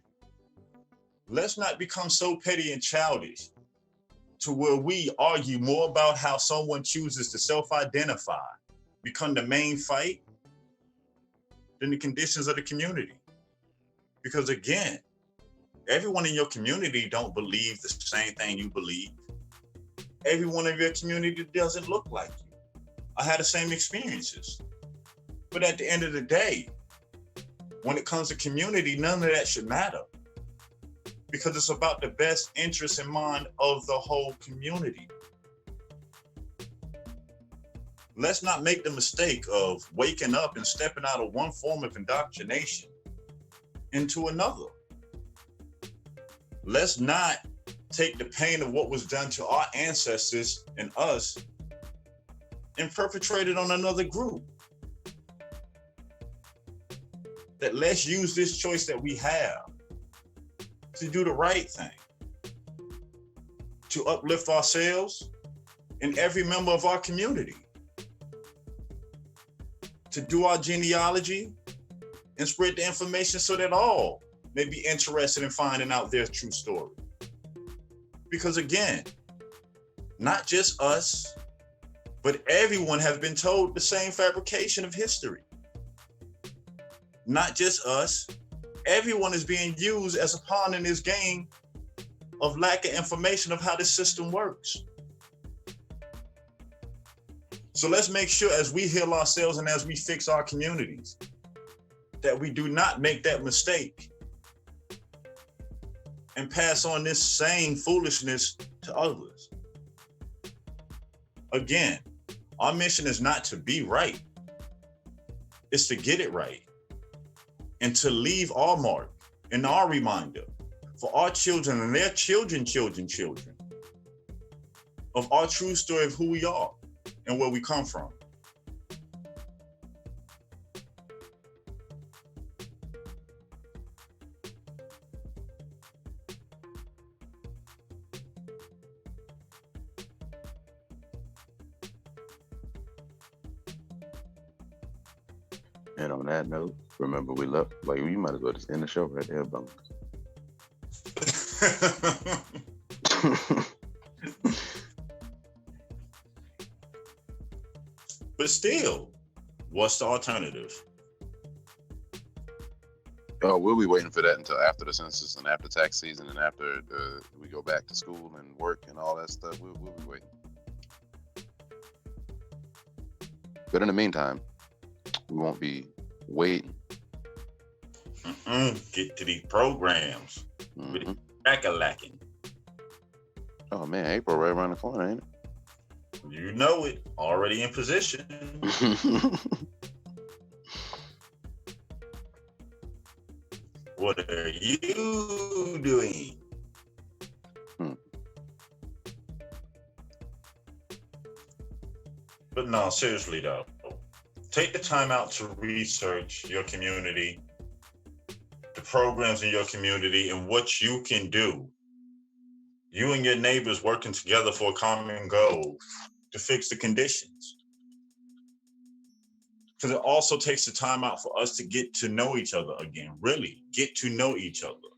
let's not become so petty and childish to where we argue more about how someone chooses to self-identify, become the main fight, than the conditions of the community. Because again, everyone in your community don't believe the same thing you believe. Everyone in your community doesn't look like you. I had the same experiences. But at the end of the day, when it comes to community, none of that should matter. Because it's about the best interest in mind of the whole community. Let's not make the mistake of waking up and stepping out of one form of indoctrination into another. Let's not take the pain of what was done to our ancestors and us and perpetrate it on another group. That let's use this choice that we have to do the right thing, to uplift ourselves and every member of our community, to do our genealogy and spread the information so that all may be interested in finding out their true story. Because again, not just us, but everyone has been told the same fabrication of history. Not just us, everyone is being used as a pawn in this game of lack of information of how this system works. So let's make sure as we heal ourselves and as we fix our communities, that we do not make that mistake and pass on this same foolishness to others. Again, our mission is not to be right. It's to get it right and to leave our mark and our reminder for our children and their children of our true story of who we are and where we come from. And on that note, remember we love, like, you might as well just end the show right there, Bones. But still, what's the alternative? Oh, we'll be waiting for that until after the census and after tax season and after we go back to school and work and all that stuff. We'll be waiting. But in the meantime, we won't be waiting. Get to these programs. Mm-hmm. Crack-a-lacking. Oh man, April right around the corner, ain't You know it. Already in position. it? What are you doing? But no, seriously though, take the time out to research your community, the programs in your community, and what you can do. You and your neighbors working together for a common goal to fix the conditions. Because it also takes the time out for us to get to know each other again, really get to know each other,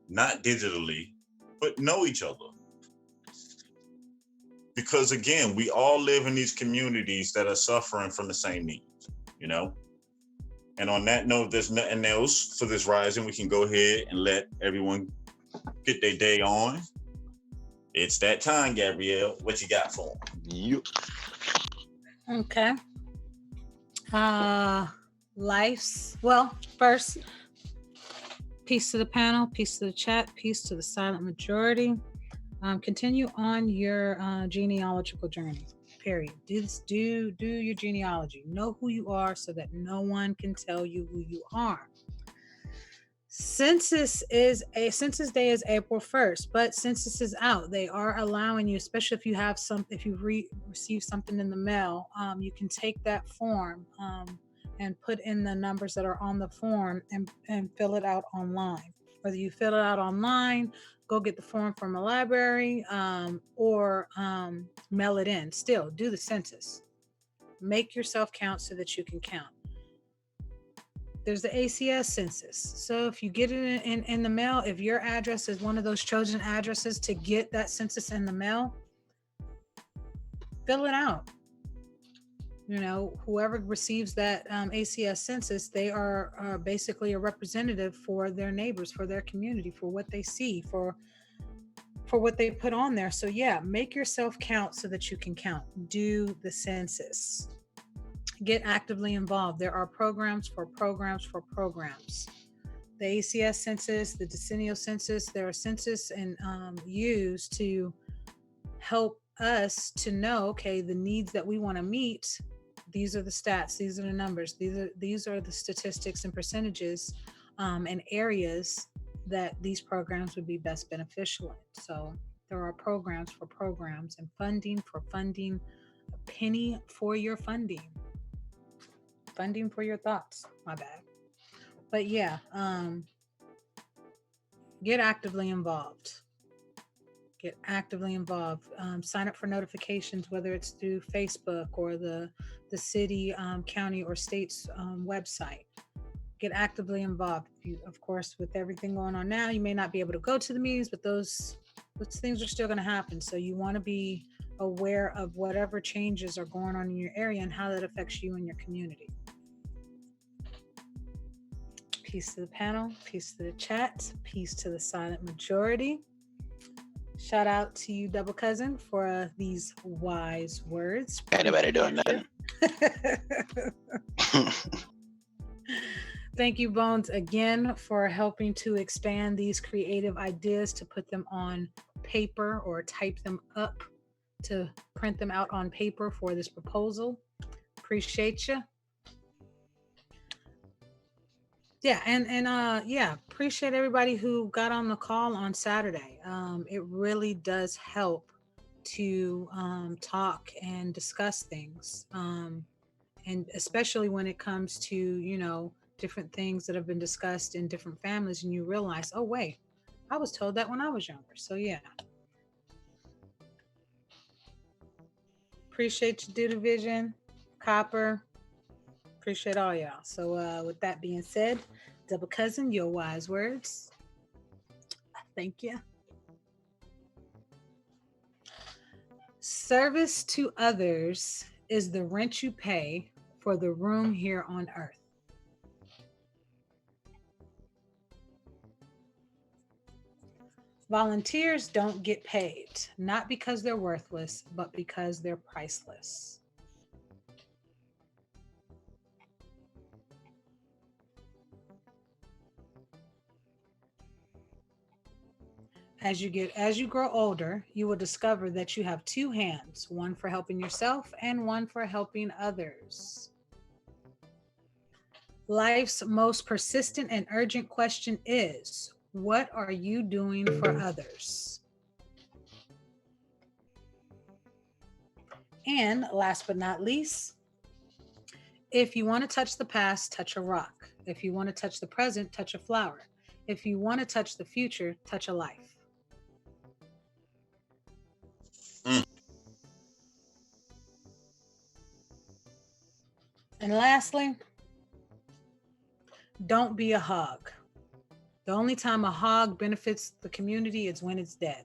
not digitally, but know each other. Because again, we all live in these communities that are suffering from the same needs, you know? And on that note, there's nothing else for this rising. We can go ahead and let everyone get their day on. It's that time, Gabrielle. What you got for them? Yep. Okay. First, peace to the panel, peace to the chat, peace to the silent majority. Continue on your genealogical journey. Period. Do your genealogy. Know who you are so that no one can tell you who you are. Census Day is April 1st, but census is out. They are allowing you, especially if you have if you receive something in the mail, you can take that form and put in the numbers that are on the form and fill it out online. Whether you fill it out online, go get the form from a library, or mail it in. Still, do the census. Make yourself count so that you can count. There's the ACS census. So if you get it in the mail, if your address is one of those chosen addresses to get that census in the mail, fill it out. You know, whoever receives that ACS census, they are basically a representative for their neighbors, for their community, for what they see, for what they put on there. So yeah, make yourself count so that you can count. Do the census. Get actively involved. There are programs for programs. The ACS census, the decennial census, there are census and used to help us to know, okay, the needs that we want to meet. These are the stats. These are the numbers. These are the statistics and percentages and areas that these programs would be best beneficial in. So there are programs for programs and funding for funding. A penny for your funding. Funding for your thoughts. My bad. But yeah, get actively involved. Sign up for notifications, whether it's through Facebook or the city, county, or state's website. Get actively involved. Of course, with everything going on now, you may not be able to go to the meetings, but those things are still going to happen. So you want to be aware of whatever changes are going on in your area and how that affects you and your community. Peace to the panel, peace to the chat, peace to the silent majority. Shout out to you, Double Cousin, for these wise words. Anybody doing nothing? Thank you, Bones, again for helping to expand these creative ideas to put them on paper or type them up to print them out on paper for this proposal. Appreciate you. Yeah, and appreciate everybody who got on the call on Saturday. It really does help to talk and discuss things, and especially when it comes to, you know, different things that have been discussed in different families, and you realize, oh wait, I was told that when I was younger. So yeah, appreciate you, Do Division, Copper. Appreciate all y'all. So with that being said, Double Cousin, your wise words. Thank you. Service to others is the rent you pay for the room here on earth? Volunteers don't get paid, not because they're worthless, but because they're priceless. As you grow older, you will discover that you have two hands, one for helping yourself and one for helping others. Life's most persistent and urgent question is, what are you doing for others? And last but not least, if you want to touch the past, touch a rock. If you want to touch the present, touch a flower. If you want to touch the future, touch a life. And lastly, don't be a hog. The only time a hog benefits the community is when it's dead.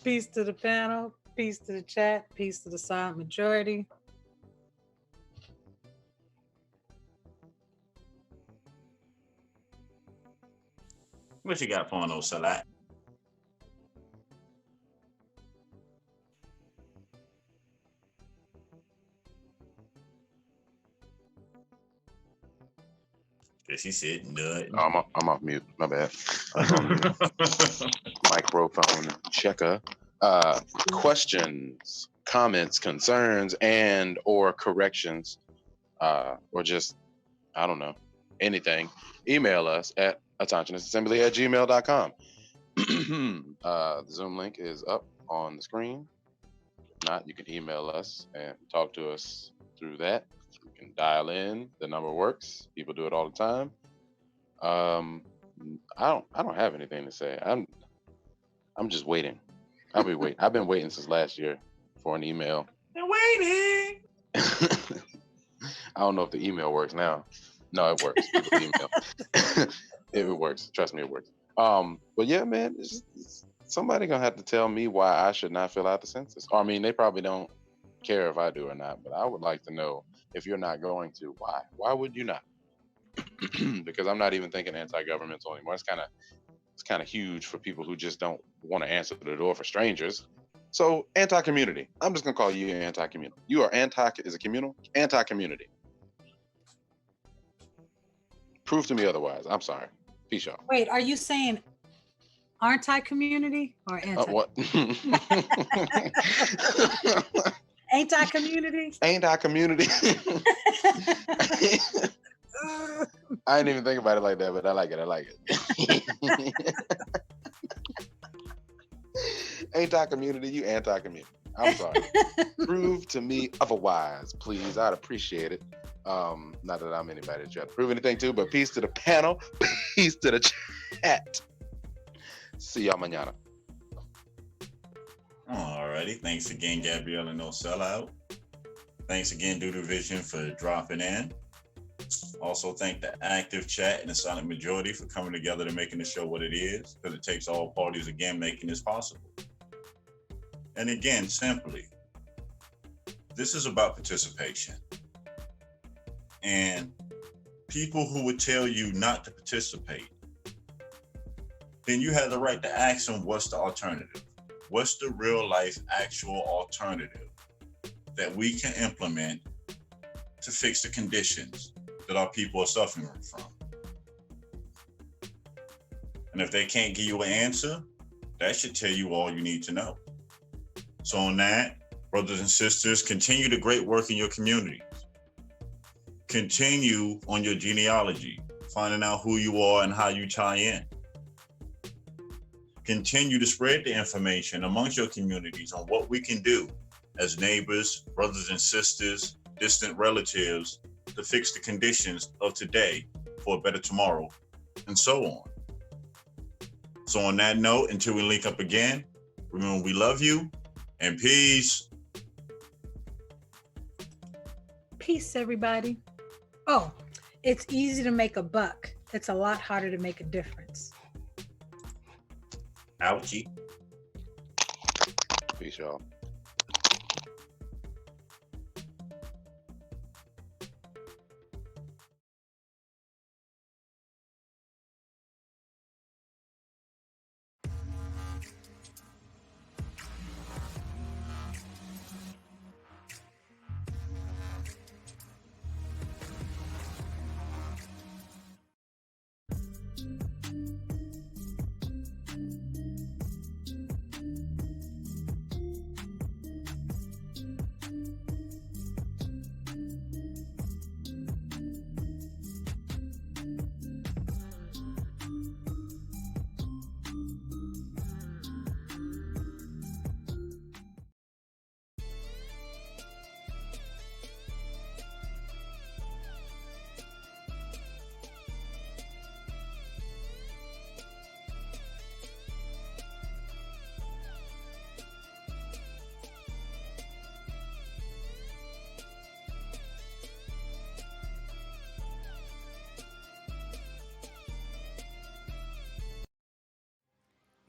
Peace to the panel, peace to the chat, peace to the silent majority. What you got for those, Salat? Guess he said nut. I'm off mute. My bad. I was on mute. Microphone checker. Questions, comments, concerns, and or corrections, or just, I don't know, anything. Email us at autonomousAssembly@gmail.com. The Zoom link is up on the screen. If not, you can email us and talk to us through that. You can dial in. The number works. People do it all the time. I don't have anything to say. I'm just waiting. I'll be waiting. I've been waiting since last year for an email. Been waiting. I don't know if the email works now. No, it works. Email. It works. Trust me, it works. But yeah, man, somebody gonna have to tell me why I should not fill out the census. Or, I mean, they probably don't care if I do or not, but I would like to know, if you're not going to, why? Why would you not? Because I'm not even thinking anti-governmental anymore. It's kind of huge for people who just don't want to answer the door for strangers. So anti-community. I'm just gonna call you anti-communal. You are is it communal? Anti-community. Prove to me otherwise. I'm sorry. Peace out. Wait, are you saying aren't I community or anti? What? Ain't I community? Ain't I community? I didn't even think about it like that, but I like it. Ain't I community? You anti-community. I'm sorry. Prove to me otherwise, please. I'd appreciate it. Not that I'm anybody to try to prove anything to, but peace to the panel, peace to the chat. See y'all mañana. Alrighty. Thanks again, Gabrielle and No Sellout. Thanks again, Doodle Vision, for dropping in. Also, thank the active chat and the silent majority for coming together to making the show what it is, because it takes all parties, again, making this possible. And again, simply, this is about participation. And people who would tell you not to participate, then you have the right to ask them, what's the alternative? What's the real life actual alternative that we can implement to fix the conditions that our people are suffering from? And if they can't give you an answer, that should tell you all you need to know. So on that, brothers and sisters, continue the great work in your communities. Continue on your genealogy, finding out who you are and how you tie in. Continue to spread the information amongst your communities on what we can do as neighbors, brothers and sisters, distant relatives to fix the conditions of today for a better tomorrow, and so on. So on that note, until we link up again, remember we love you, and peace. Peace, everybody. Oh, it's easy to make a buck. It's a lot harder to make a difference. Ouchie. Peace, y'all.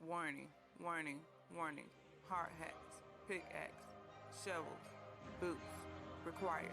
Warning, warning, warning. Hard hats, pickaxe, shovels, boots required.